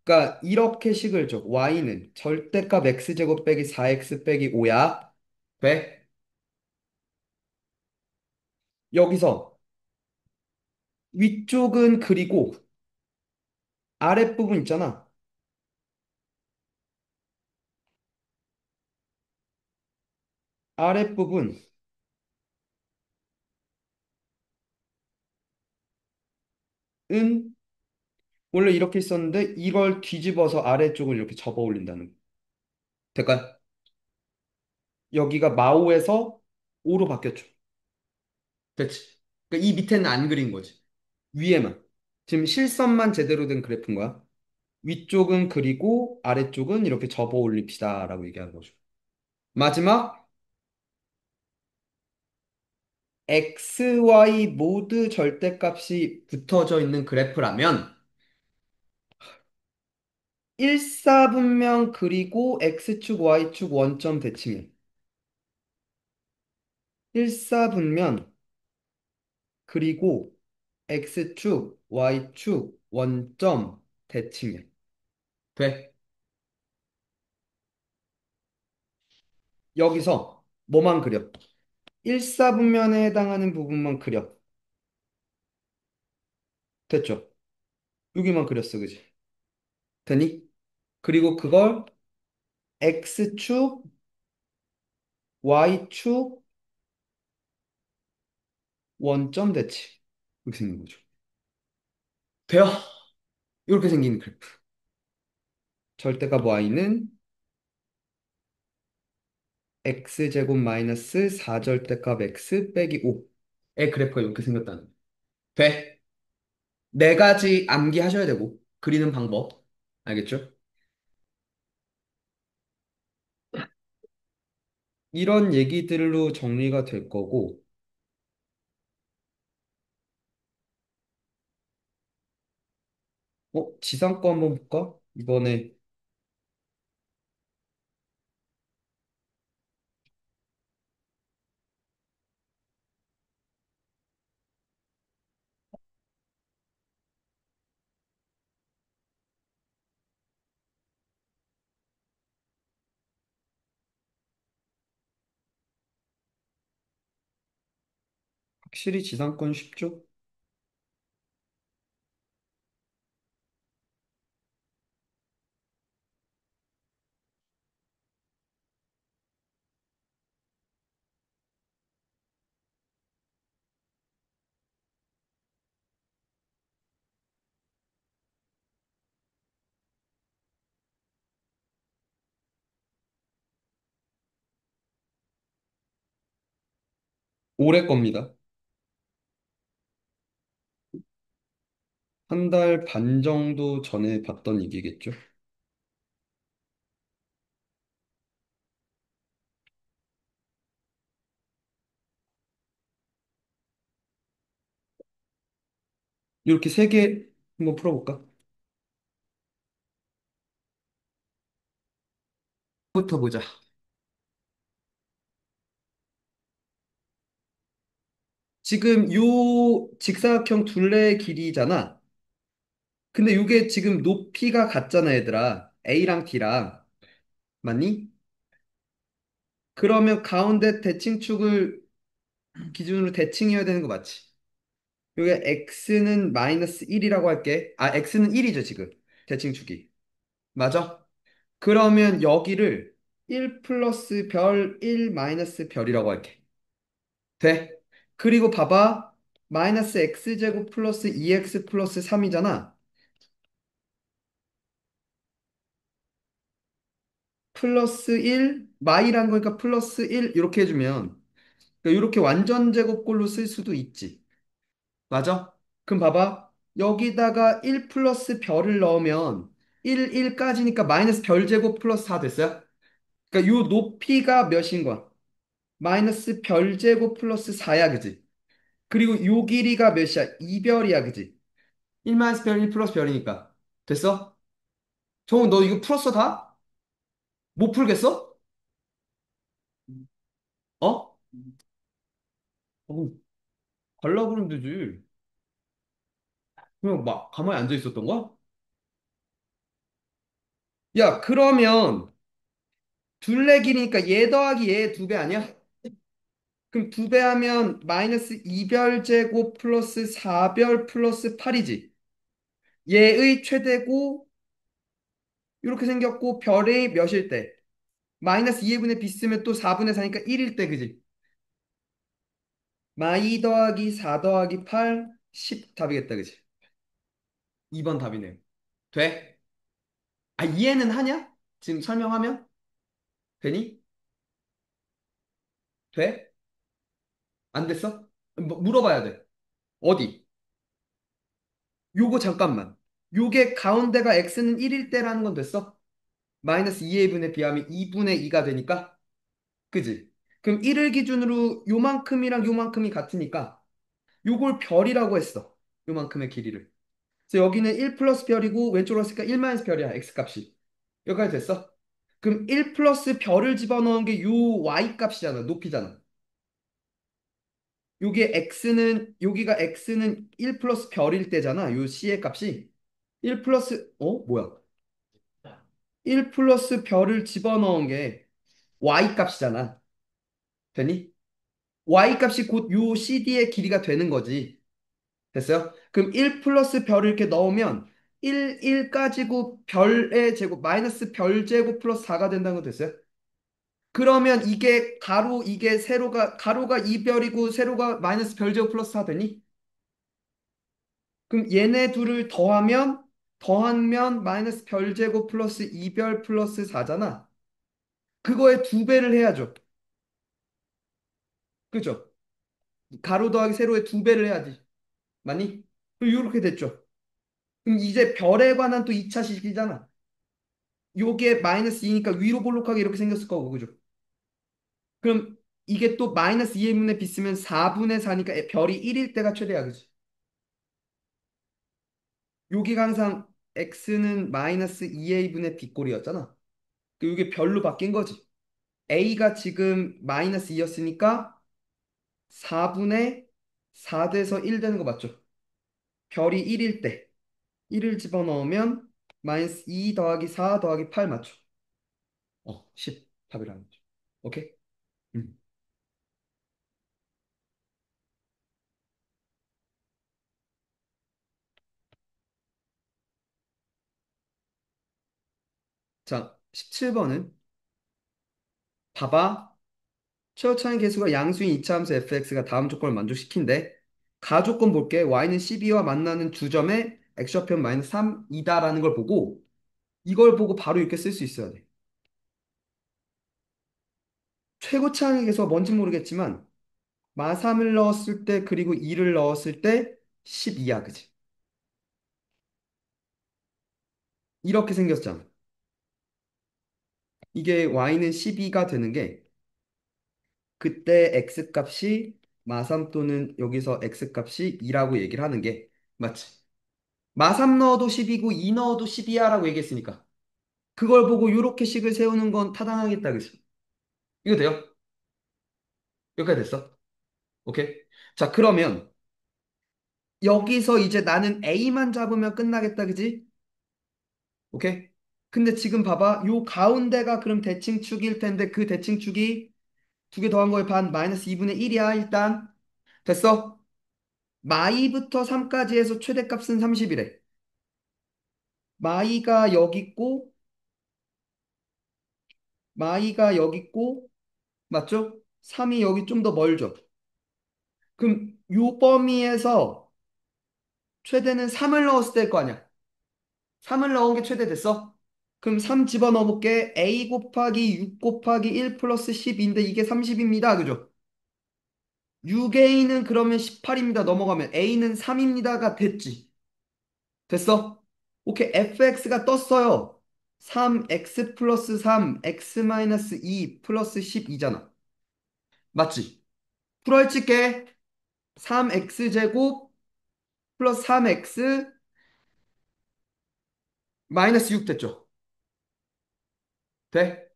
Speaker 1: 그러니까 이렇게 식을 줘. y는 절대값 x제곱 빼기 4x 빼기 5야. 돼? 여기서 위쪽은 그리고 아랫부분 있잖아. 아랫부분 은 원래 이렇게 있었는데 이걸 뒤집어서 아래쪽을 이렇게 접어 올린다는 거. 될까요? 여기가 마오에서 오로 바뀌었죠. 됐지? 그러니까 이 밑에는 안 그린 거지. 위에만. 지금 실선만 제대로 된 그래프인 거야. 위쪽은 그리고 아래쪽은 이렇게 접어 올립시다 라고 얘기하는 거죠. 마지막 x, y 모두 절대값이 붙어져 있는 그래프라면 일사분명 그리고 x축, y축 원점 대칭해. 일사분면 그리고 x축, y축, 원점, 대칭해. 돼. 여기서 뭐만 그려? 일사분면에 해당하는 부분만 그려. 됐죠? 여기만 그렸어, 그지? 되니? 그리고 그걸 x축, y축, 원점 대칭. 이렇게 생긴 거죠. 돼요? 이렇게 생긴 그래프. 절대값 y는 x제곱 마이너스 4절대값 x 빼기 5의 그래프가 이렇게 생겼다는 거. 돼. 네 가지 암기하셔야 되고 그리는 방법. 알겠죠? 이런 얘기들로 정리가 될 거고 지상 거 한번 볼까? 이번에 확실히 지상권 쉽죠? 올해 겁니다. 한 달 반 정도 전에 봤던 얘기겠죠? 이렇게 세 개 한번 풀어볼까? 부터 보자. 지금 요 직사각형 둘레의 길이잖아. 근데 요게 지금 높이가 같잖아, 얘들아. A랑 D랑. 맞니? 그러면 가운데 대칭축을 기준으로 대칭해야 되는 거 맞지? 요게 X는 마이너스 1이라고 할게. 아, X는 1이죠, 지금. 대칭축이. 맞아? 그러면 여기를 1 플러스 별, 1 마이너스 별이라고 할게. 돼? 그리고 봐봐. 마이너스 X제곱 플러스 2X 플러스 3이잖아. 플러스 1, 마이란 거니까 플러스 1 이렇게 해주면 이렇게 완전 제곱꼴로 쓸 수도 있지. 맞아? 그럼 봐봐. 여기다가 1 플러스 별을 넣으면 1, 1까지니까 마이너스 별 제곱 플러스 4 됐어요? 그러니까 요 높이가 몇인 거야? 마이너스 별 제곱 플러스 4야, 그지? 그리고 요 길이가 몇이야? 2별이야, 그지? 1 마이너스 별, 1 플러스 별이니까. 됐어? 정우, 너 이거 풀었어, 다? 못 풀겠어? 어? 어, 갈라 그러면 되지. 그냥 막 가만히 앉아 있었던 거야? 야, 그러면 둘레 길이니까 얘 더하기 얘 두 배 아니야? 그럼 두 배 하면 마이너스 2별 제곱 플러스 4별 플러스 8이지. 얘의 최대고 이렇게 생겼고 별의 몇일 때? 마이너스 2분의 b 쓰면 또 4분의 4니까 1일 때 그지? 마이 더하기 4 더하기 8, 10 답이겠다 그지? 2번 답이네요. 돼? 아, 이해는 하냐? 지금 설명하면? 되니? 돼? 안 됐어? 물어봐야 돼. 어디? 요거 잠깐만. 요게 가운데가 x는 1일 때라는 건 됐어? 마이너스 2a분의 b하면 2분의 2가 되니까? 그지? 그럼 1을 기준으로 요만큼이랑 요만큼이 같으니까 요걸 별이라고 했어. 요만큼의 길이를. 그래서 여기는 1 플러스 별이고 왼쪽으로 했으니까 1 마이너스 별이야. x값이. 여기까지 됐어? 그럼 1 플러스 별을 집어넣은 게 요 y 값이잖아. 높이잖아. 요게 x는 여기가 x는 1 플러스 별일 때잖아. 요 c의 값이 1 플러스 뭐야? 1 플러스 별을 집어넣은 게 y 값이잖아. 되니? y 값이 곧 요 CD의 길이가 되는 거지. 됐어요? 그럼 1 플러스 별을 이렇게 넣으면 1 가지고 별의 제곱 마이너스 별 제곱 플러스 4가 된다는 거 됐어요? 그러면 이게 가로 이게 세로가 가로가 2별이고 세로가 마이너스 별 제곱 플러스 4 되니? 그럼 얘네 둘을 더하면 마이너스 별 제곱 플러스 2별 플러스 4잖아. 그거에 두 배를 해야죠. 그죠? 가로 더하기 세로의 두 배를 해야지. 맞니? 이렇게 됐죠. 그럼 이제 별에 관한 또 2차 식이잖아. 요게 마이너스 2니까 위로 볼록하게 이렇게 생겼을 거고, 그죠? 그럼 이게 또 마이너스 2분의 b 쓰면 4분의 4니까 별이 1일 때가 최대야, 그지? 여기가 항상 x는 마이너스 2a분의 b 꼴이었잖아. 이게 별로 바뀐 거지. a가 지금 마이너스 2였으니까 4분의 4 돼서 1 되는 거 맞죠? 별이 1일 때 1을 집어넣으면 마이너스 2 더하기 4 더하기 8 맞죠? 10 답이라는 거죠. 오케이? 음. 자, 17번은 봐봐. 최고차항 계수가 양수인 이차함수 fx가 다음 조건을 만족시킨대. 가조건 볼게. y는 12와 만나는 두 점에 x좌표 마이너스 3이다라는 걸 보고 이걸 보고 바로 이렇게 쓸 수 있어야 돼. 최고차항의 계수가 뭔지 모르겠지만 마3을 넣었을 때 그리고 2를 넣었을 때 12야, 그지? 이렇게 생겼잖아. 이게 y는 12가 되는 게 그때 x값이 마3 또는 여기서 x값이 2라고 얘기를 하는 게 맞지? 마3 넣어도 10이고 2 넣어도 10이야 라고 얘기했으니까 그걸 보고 요렇게 식을 세우는 건 타당하겠다, 그지? 이거 돼요? 여기까지 됐어? 오케이? 자, 그러면 여기서 이제 나는 A만 잡으면 끝나겠다, 그지? 오케이? 근데 지금 봐봐. 요 가운데가 그럼 대칭축일 텐데 그 대칭축이 두 개 더한 거에 반 마이너스 2분의 1이야, 일단. 됐어? 마이부터 3까지 해서 최대값은 30이래. 마이가 여기 있고, 마이가 여기 있고, 맞죠? 3이 여기 좀 더 멀죠? 그럼 요 범위에서 최대는 3을 넣었을 때일 거 아니야? 3을 넣은 게 최대 됐어? 그럼 3 집어넣어 볼게. a 곱하기 6 곱하기 1 플러스 10인데 이게 30입니다. 그죠? 6a는 그러면 18입니다. 넘어가면 a는 3입니다가 됐지. 됐어? 오케이. fx가 떴어요. 3x 플러스 3 x 마이너스 2 플러스 12잖아. 맞지? 풀어헤칠게. 3x 제곱 플러스 3x 마이너스 6 됐죠? 돼?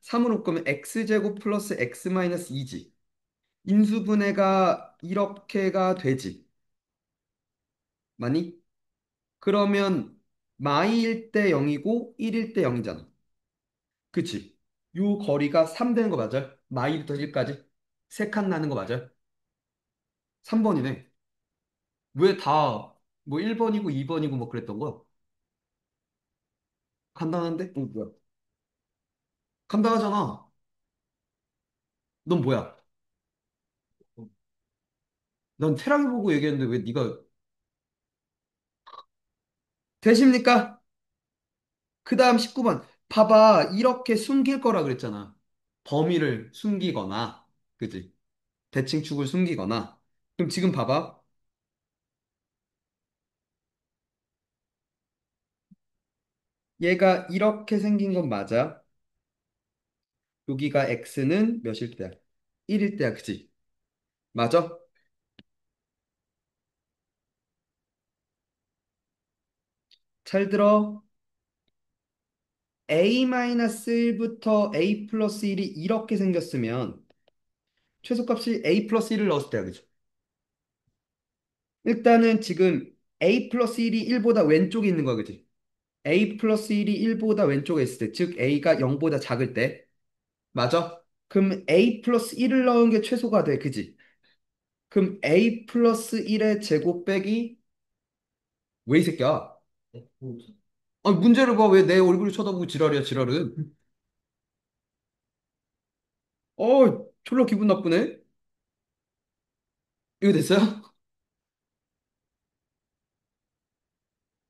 Speaker 1: 3으로 끄면 x제곱 플러스 x 마이너스 2지. 인수분해가 이렇게가 되지. 맞니? 그러면 마이일 때 0이고 1일 때 0이잖아. 그치? 요 거리가 3 되는 거 맞아요? 마이부터 1까지? 세 칸 나는 거 맞아요? 3번이네. 왜 다 뭐 1번이고 2번이고 뭐 그랬던 거야? 간단한데? 뭐야? 간단하잖아. 넌 뭐야? 난 테랑이 보고 얘기했는데 왜 네가 되십니까? 그 다음 19번. 봐봐. 이렇게 숨길 거라 그랬잖아. 범위를 숨기거나. 그지? 대칭축을 숨기거나. 그럼 지금 봐봐. 얘가 이렇게 생긴 건 맞아. 여기가 x는 몇일 때야? 1일 때야. 그지? 맞아? 잘 들어. a-1부터 a 플러스 1이 이렇게 생겼으면 최소값이 a 플러스 1을 넣었을 때야. 그죠? 일단은 지금 a 플러스 1이 1보다 왼쪽에 있는 거야. 그지? a 플러스 1이 1보다 왼쪽에 있을 때, 즉 a가 0보다 작을 때, 맞아? 그럼 a 플러스 1을 넣은 게 최소가 돼, 그지? 그럼 a 플러스 1의 제곱 빼기 왜 이 새끼야? 아니 문제를 봐. 왜 내 얼굴을 쳐다보고 지랄이야, 지랄은. 졸라 기분 나쁘네. 이거 됐어요?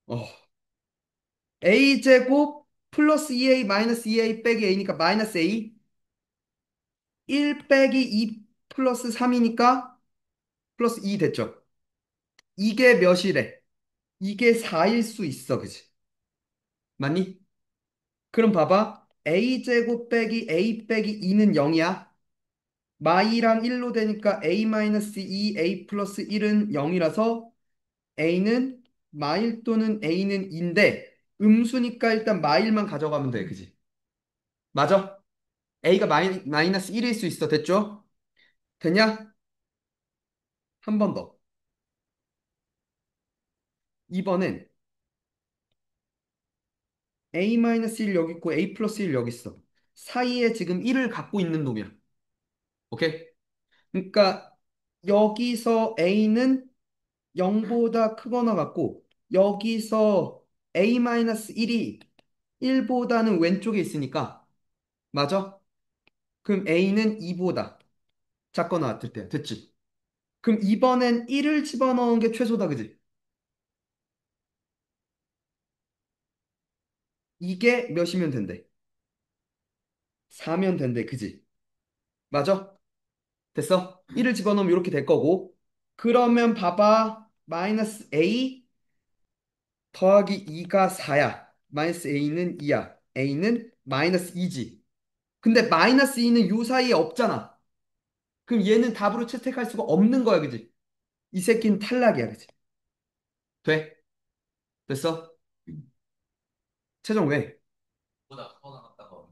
Speaker 1: 어. a 제곱 플러스 2a 마이너스 2a 빼기 a니까 마이너스 a. 1 빼기 2 플러스 3이니까 플러스 2 됐죠? 이게 몇이래? 이게 4일 수 있어, 그지? 맞니? 그럼 봐봐. a제곱 빼기 a 빼기 2는 0이야. 마이랑 1로 되니까 a 마이너스 2, a 플러스 1은 0이라서 a는 마일 또는 a는 2인데 음수니까 일단 마일만 가져가면 돼, 그지? 맞아? a가 마이너스 1일 수 있어, 됐죠? 됐냐? 한 번 더. 2번은 a-1 여기 있고 a 플러스 1 여기 있어. 사이에 지금 1을 갖고 있는 놈이야. 오케이? 그러니까 여기서 a는 0보다 크거나 같고 여기서 a-1이 1보다는 왼쪽에 있으니까 맞아? 그럼 a는 2보다 작거나 같을 때야. 됐지? 그럼 이번엔 1을 집어넣은 게 최소다, 그지? 이게 몇이면 된대? 4면 된대, 그지? 맞아? 됐어? 1을 집어넣으면 이렇게 될 거고 그러면 봐봐 마이너스 a 더하기 2가 4야 마이너스 a는 2야 a는 마이너스 2지 근데 마이너스 2는 요 사이에 없잖아 그럼 얘는 답으로 채택할 수가 없는 거야 그지? 이 새끼는 탈락이야 그지? 돼? 됐어? 최종 왜?
Speaker 2: 보다 커 나갔다가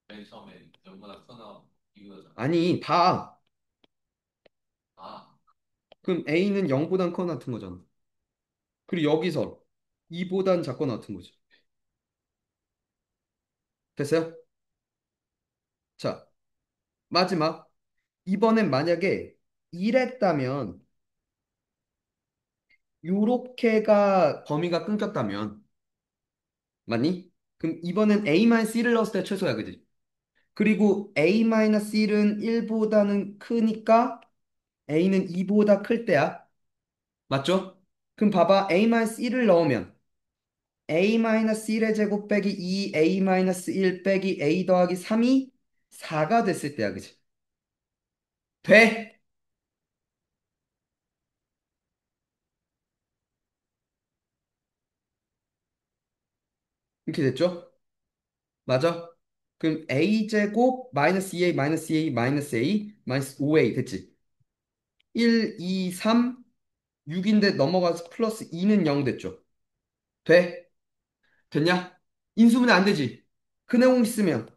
Speaker 2: 맨 처음에 전보다 커 나가고 이거잖아.
Speaker 1: 아니 봐
Speaker 2: 아,
Speaker 1: 그럼 a는 0보단 커 같은 거잖아 그리고 여기서 2보단 작거나 같은 거지 됐어요? 자 마지막 이번엔 만약에 이랬다면 요렇게가 범위가 끊겼다면 맞니? 그럼 이번엔 A-1을 넣었을 때 최소야 그지? 그리고 A-1은 1보다는 크니까 A는 2보다 클 때야 맞죠? 그럼 봐봐 A-1을 넣으면 A-1의 제곱 빼기 2 A-1 빼기 A 더하기 3이 4가 됐을 때야 그지? 돼! 이렇게 됐죠? 맞아? 그럼 a제곱 마이너스 2a 마이너스 2a 마이너스 a 마이너스 5a 됐지? 1, 2, 3, 6인데 넘어가서 플러스 2는 0 됐죠? 돼? 됐냐? 인수분해 안 되지? 그 내용 있으면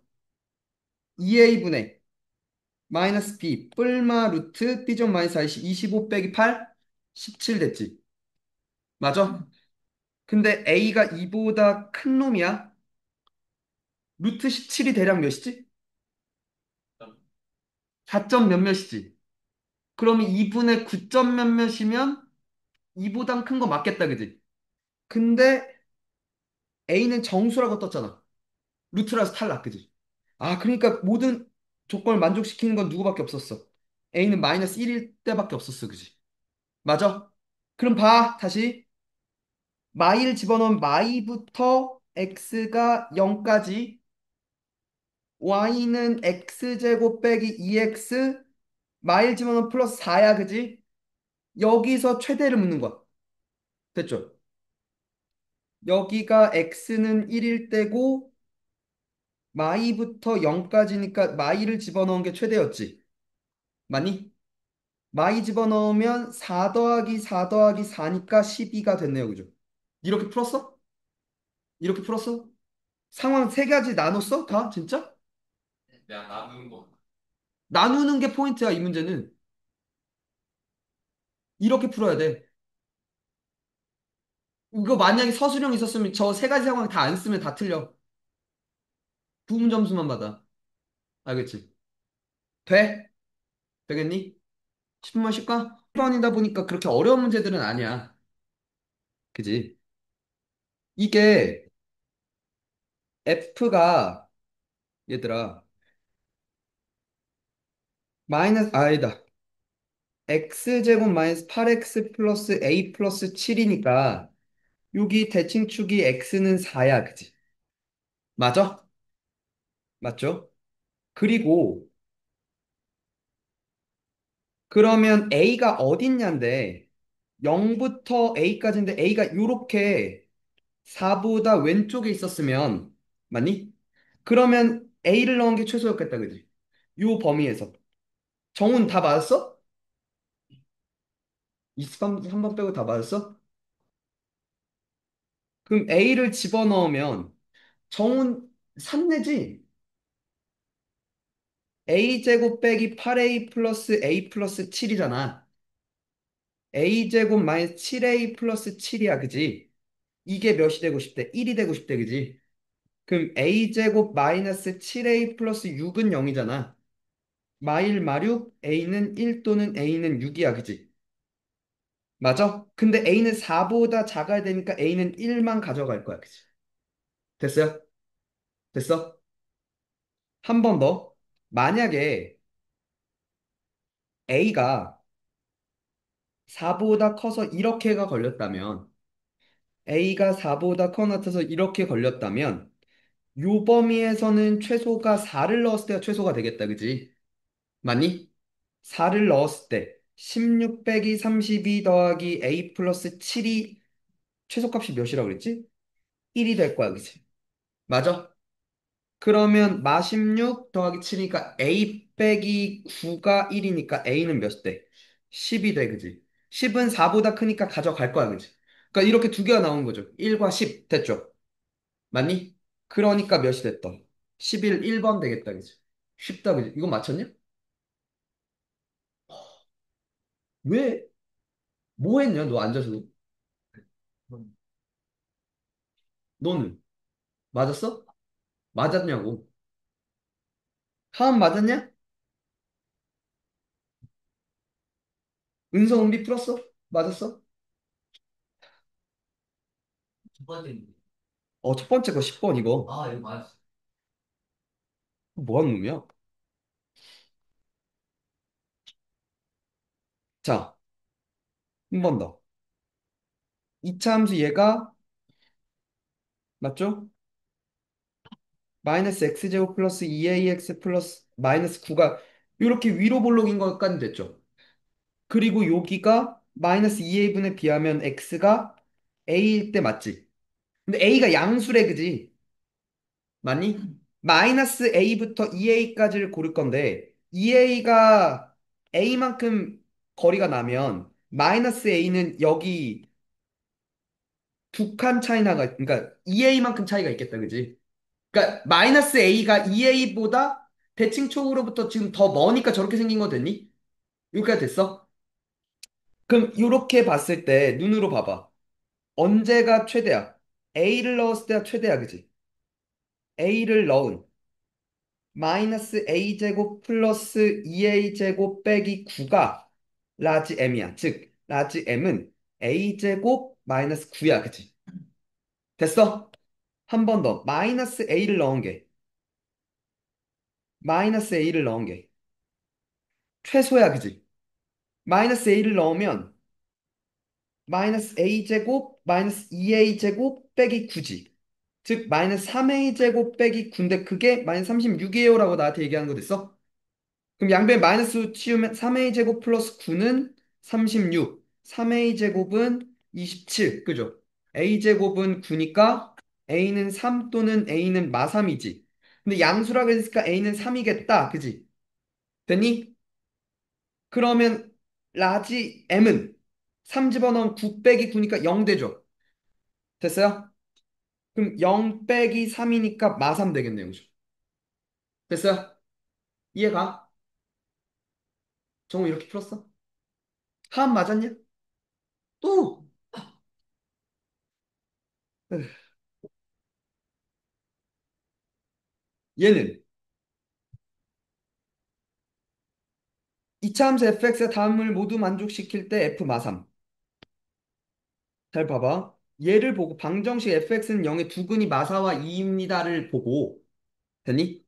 Speaker 1: 2a분의 마이너스 b 뿔마 루트 b점 마이너스 25 빼기 8 17 됐지? 맞아? 근데 a가 2보다 큰 놈이야? 루트 17이 대략 몇이지? 4점 몇몇이지? 그러면 2분의 9점 몇몇이면 2보단 큰 거 맞겠다, 그지? 근데 A는 정수라고 떴잖아. 루트라서 탈락, 그지? 아, 그러니까 모든 조건을 만족시키는 건 누구밖에 없었어. A는 마이너스 1일 때밖에 없었어, 그지? 맞아? 그럼 봐, 다시. 마이를 집어넣으면 마이부터 x가 0까지, y는 x제곱 빼기 2x, 마일 집어넣으면 플러스 4야, 그지? 여기서 최대를 묻는 거야. 됐죠? 여기가 x는 1일 때고, 마이부터 0까지니까 마이를 집어넣은 게 최대였지. 맞니? 마이 집어넣으면 4 더하기 4 더하기 4니까 12가 됐네요. 그죠? 이렇게 풀었어? 이렇게 풀었어? 상황 세 가지 나눴어? 다? 진짜?
Speaker 2: 내가 나눈 거.
Speaker 1: 나누는 게 포인트야, 이 문제는. 이렇게 풀어야 돼. 이거 만약에 서술형 있었으면 저 세 가지 상황 다 안 쓰면 다 틀려. 부분 점수만 받아. 알겠지? 돼? 되겠니? 10분만 쉴까? 10번이다 보니까 그렇게 어려운 문제들은 아니야. 그지? 이게 F가 얘들아 마이너스 아니다 x제곱 마이너스 8x 플러스 a 플러스 7이니까 여기 대칭축이 x는 4야 그지? 맞아? 맞죠? 그리고 그러면 A가 어딨냐인데 0부터 A까지인데 A가 요렇게 4보다 왼쪽에 있었으면 맞니? 그러면 A를 넣은 게 최소였겠다, 그지? 요 범위에서. 정훈 다 맞았어? 23번 빼고 다 맞았어? 그럼 A를 집어넣으면 정훈 3 내지? A제곱 빼기 8A 플러스 A 플러스 7이잖아. A제곱 마이너스 7A 플러스 7이야, 그지? 이게 몇이 되고 싶대? 1이 되고 싶대, 그지? 그럼 A제곱 마이너스 7A 플러스 6은 0이잖아. 마일 마육 A는 1 또는 A는 6이야, 그지? 맞아? 근데 A는 4보다 작아야 되니까 A는 1만 가져갈 거야, 그지? 됐어요? 됐어? 한 번 더. 만약에 A가 4보다 커서 이렇게가 걸렸다면, A가 4보다 커 나타서 이렇게 걸렸다면, 요 범위에서는 최소가 4를 넣었을 때가 최소가 되겠다, 그지? 맞니? 4를 넣었을 때, 16 빼기 32 더하기 A 플러스 7이 최소값이 몇이라고 그랬지? 1이 될 거야, 그지? 맞아? 그러면 마16 더하기 7이니까 A 빼기 9가 1이니까 A는 몇 대? 10이 돼, 그지? 10은 4보다 크니까 가져갈 거야, 그지? 그러니까 이렇게 두 개가 나온 거죠. 1과 10 됐죠? 맞니? 그러니까 몇이 됐다? 11, 1번 되겠다, 그지? 쉽다, 그지? 이거 맞췄냐? 왜? 뭐 했냐, 너 앉아서? 너는? 맞았어? 맞았냐고? 하은 맞았냐? 은서 은비 풀었어? 맞았어?
Speaker 2: 두 번째인데.
Speaker 1: 첫 번째 거 10번 이거.
Speaker 2: 아, 이거 맞았어.
Speaker 1: 뭐 하는 놈이야? 자, 한 번 더. 이차 함수 얘가 맞죠? 마이너스 x제곱 플러스 2ax 플러스 마이너스 9가 이렇게 위로 볼록인 것까지 됐죠. 그리고 여기가 마이너스 2a분에 비하면 x가 a일 때 맞지? 근데 a가 양수래, 그지? 맞니? 마이너스 a부터 2a까지를 고를 건데 2a가 a만큼 거리가 나면 마이너스 a는 여기 두 칸 차이 나가, 그러니까 2a만큼 차이가 있겠다, 그지? 그러니까 마이너스 a가 2a보다 대칭축으로부터 지금 더 머니까 저렇게 생긴 거 됐니? 여기까지 됐어? 그럼 이렇게 봤을 때 눈으로 봐봐. 언제가 최대야? a를 넣었을 때가 최대야, 그지? a를 넣은 마이너스 a제곱 플러스 2a제곱 빼기 9가 라지 m이야. 즉 라지 m은 a제곱 마이너스 9야, 그지? 됐어? 한 번 더. 마이너스 a를 넣은 게 최소야, 그지? 마이너스 a를 넣으면 마이너스 a제곱 마이너스 2a제곱 빼기 9지. 즉 마이너스 3a제곱 빼기 9인데 그게 마이너스 36이에요 라고 나한테 얘기하는 거 됐어? 그럼 양변에 마이너스 치우면 3a제곱 플러스 9는 36, 3a제곱은 27, 그죠? a제곱은 9니까 a는 3 또는 a는 마3이지. 근데 양수라고 했으니까 a는 3이겠다, 그지? 됐니? 그러면 라지 m은 3 집어넣으면 9 빼기 9니까 0 되죠? 됐어요? 그럼 0 빼기 3이니까 마3 되겠네요, 그죠? 됐어요? 이해가? 정우 이렇게 풀었어? 하음 맞았냐? 또! 에휴, 얘는 이차 함수 fx의 다음을 모두 만족시킬 때 f 마삼. 잘 봐봐. 얘를 보고 방정식 fx는 0의 두근이 마사와 2입니다를 보고 됐니?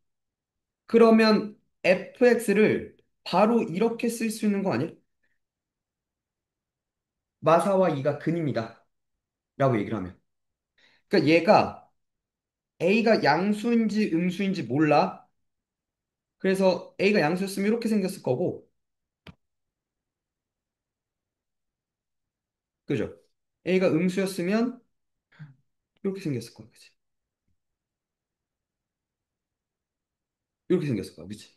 Speaker 1: 그러면 fx를 바로 이렇게 쓸 수 있는 거 아니야? 마사와 2가 근입니다. 라고 얘기를 하면. 그러니까 얘가 a가 양수인지 음수인지 몰라. 그래서 A가 양수였으면 이렇게 생겼을 거고, 그죠? A가 음수였으면 이렇게 생겼을 거야, 그치? 이렇게 생겼을 거야, 그치?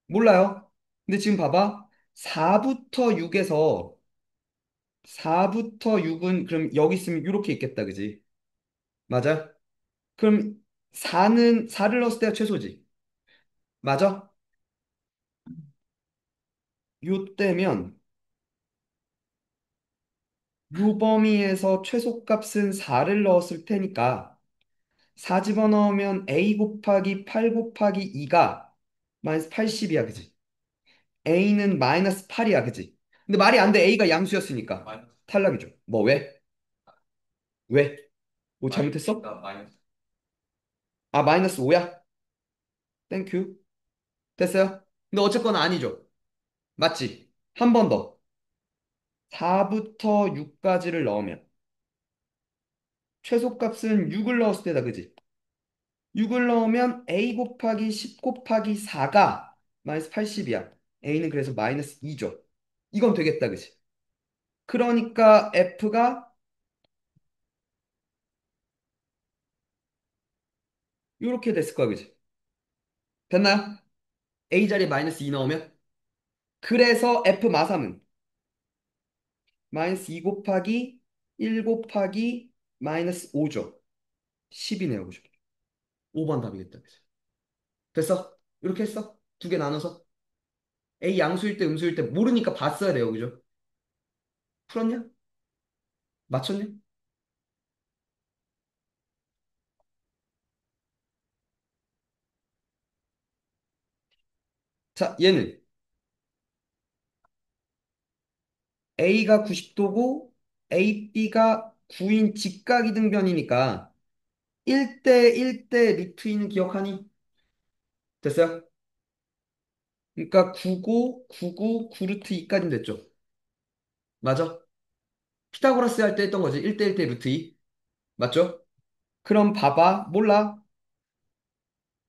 Speaker 1: 몰라요. 근데 지금 봐봐. 4부터 6에서 4부터 6은 그럼 여기 있으면 이렇게 있겠다, 그지? 맞아? 그럼 4를 넣었을 때가 최소지. 맞아? 요때면 요 범위에서 최소값은 4를 넣었을 테니까 4 집어넣으면 A 곱하기 8 곱하기 2가 마이너스 80이야, 그지? A는 마이너스 8이야, 그지? 근데 말이 안 돼. A가 양수였으니까.
Speaker 2: 마이너스
Speaker 1: 탈락이죠. 뭐, 왜? 왜? 뭐 잘못했어?
Speaker 2: 마이너스가 마이너스
Speaker 1: 아, 마이너스 5야? 땡큐. 됐어요? 근데 어쨌거나 아니죠. 맞지? 한 번 더. 4부터 6까지를 넣으면 최소값은 6을 넣었을 때다, 그지? 6을 넣으면 A 곱하기 10 곱하기 4가 마이너스 80이야. A는 그래서 마이너스 2죠. 이건 되겠다, 그지? 그러니까 F가 이렇게 됐을 거야, 그지? 됐나요? A 자리에 마이너스 2 넣으면? 그래서 F 마삼은 마이너스 2 곱하기 1 곱하기 마이너스 5죠. 10이네요, 그죠? 5번 답이겠다, 그지? 됐어? 이렇게 했어? 두 개 나눠서? A 양수일 때 음수일 때 모르니까 봤어야 돼요, 그죠? 풀었냐? 맞췄냐? 자, 얘는 A가 90도고 AB가 9인 직각이등변이니까 1대 1대 루트 2는 기억하니? 됐어요? 그러니까 9고 9고 9루트 2까지 됐죠. 맞아? 피타고라스 할 때 했던 거지. 1대 1대 루트 2. 맞죠? 그럼 봐봐. 몰라.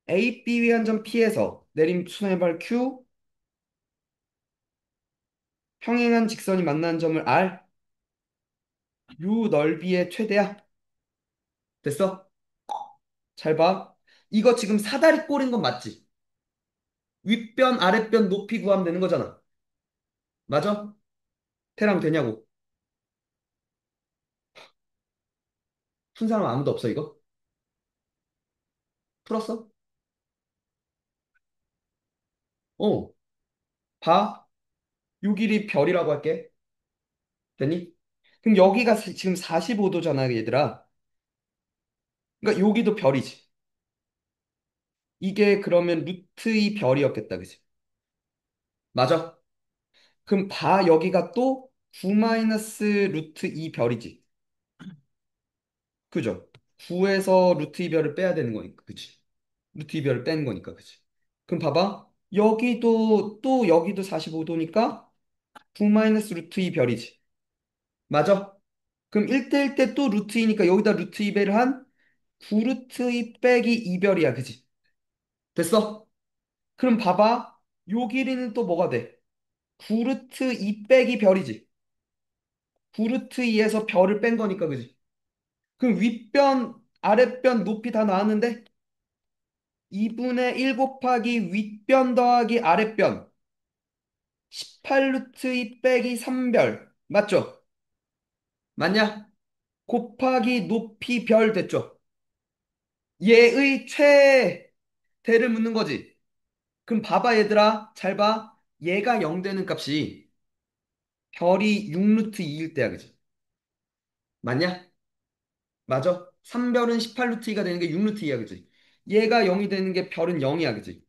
Speaker 1: AB 위한점 P에서 내림 수선해발 Q 평행한 직선이 만나는 점을 R 요 넓이의 최대야. 됐어? 잘 봐. 이거 지금 사다리 꼴인 건 맞지? 윗변, 아랫변 높이 구하면 되는 거잖아. 맞아? 테랑 되냐고. 푼 사람 아무도 없어, 이거? 풀었어? 어. 봐. 요 길이 별이라고 할게. 됐니? 그럼 여기가 지금 45도잖아, 얘들아. 그러니까 여기도 별이지. 이게 그러면 루트의 별이었겠다, 그지? 맞아? 그럼 봐, 여기가 또 9 마이너스 루트 2 별이지. 그죠? 9에서 루트 2별을 빼야 되는 거니까, 그치? 루트 2별을 빼는 거니까, 그치? 그럼 봐봐. 여기도 또 여기도 45도니까 9 마이너스 루트 2 별이지. 맞아? 그럼 1대1 때 또 루트 2니까 여기다 루트 2배를 한 9 루트 2 빼기 2별이야, 그치? 됐어? 그럼 봐봐. 요 길이는 또 뭐가 돼? 9 루트 2 빼기 별이지. 9 루트 2에서 별을 뺀 거니까, 그지? 그럼 윗변, 아랫변 높이 다 나왔는데 2분의 1 곱하기 윗변 더하기 아랫변 18 루트 2 빼기 3별 맞죠? 맞냐? 곱하기 높이 별 됐죠? 얘의 최대를 묻는 거지. 그럼 봐봐 얘들아 잘 봐. 얘가 0 되는 값이 별이 6 루트 2일 때야 그지? 맞냐? 맞아? 3별은 18 루트 2가 되는 게 6 루트 2야 그지? 얘가 0이 되는 게 별은 0이야 그지?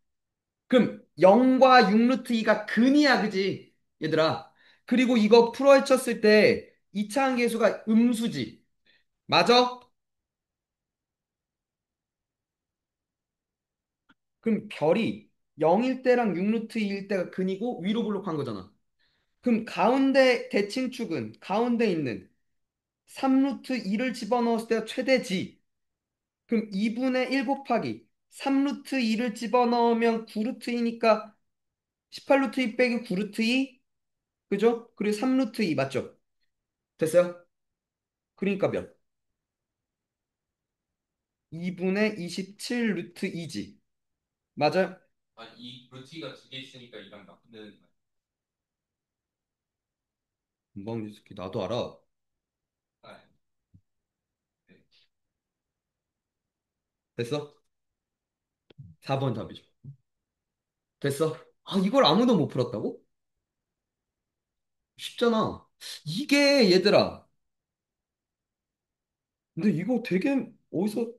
Speaker 1: 그럼 0과 6 루트 2가 근이야 그지? 얘들아. 그리고 이거 풀어헤쳤을 때 이차한 계수가 음수지. 맞아? 그럼 별이 0일 때랑 6 루트 2일 때가 근이고 위로 블록한 거잖아. 그럼 가운데 대칭축은 가운데 있는 3 루트 2를 집어넣었을 때가 최대지. 그럼 2분의 1 곱하기 3루트 2를 집어넣으면 9루트 2니까 18루트 2 빼기 9루트 2? 그죠? 그리고 3루트 2 맞죠? 됐어요? 그러니까 몇? 2분의 27 루트 2지. 맞아요?
Speaker 2: 아이 루티가 두 개 있으니까 이랑 바꾸는 거야.
Speaker 1: 금방 이 새끼 나도 알아.
Speaker 2: 아, 네.
Speaker 1: 됐어? 4번 답이죠. 됐어? 아, 이걸 아무도 못 풀었다고? 쉽잖아. 이게 얘들아. 근데 이거 되게 어디서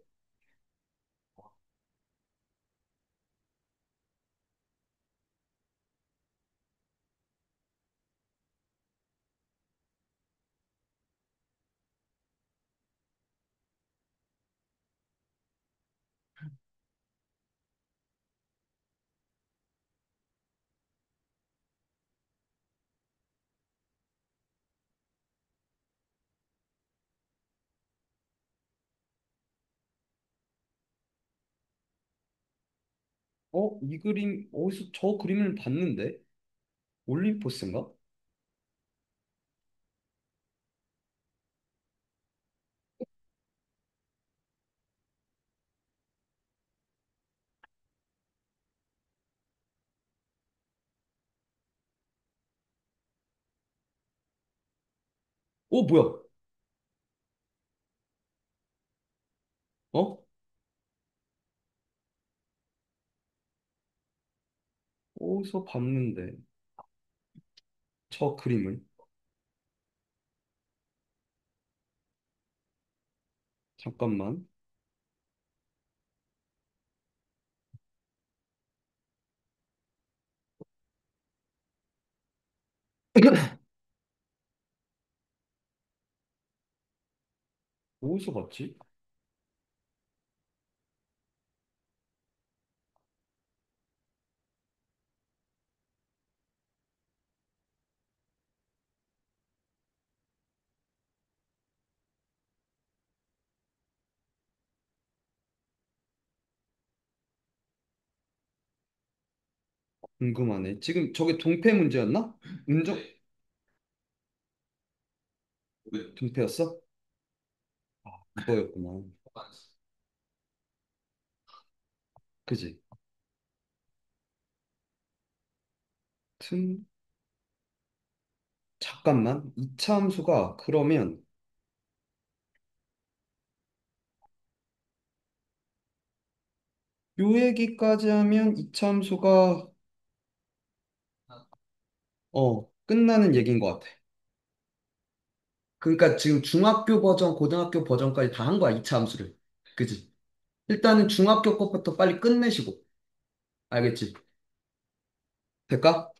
Speaker 1: 이 그림 어디서 저 그림을 봤는데? 올림포스인가? 뭐야? 어? 어디서 봤는데? 저 그림을 잠깐만. 어디서 봤지? 궁금하네. 지금 저게 동패 문제였나? 운정
Speaker 2: 네. 왜?
Speaker 1: 동패였어? 이거였구나. 그지? 튼 잠깐만. 이차 함수가 그러면 요 얘기까지 하면 이차 함수가 끝나는 얘기인 것 같아. 그러니까 지금 중학교 버전, 고등학교 버전까지 다 한 거야, 이차 함수를. 그지? 일단은 중학교 것부터 빨리 끝내시고. 알겠지? 될까?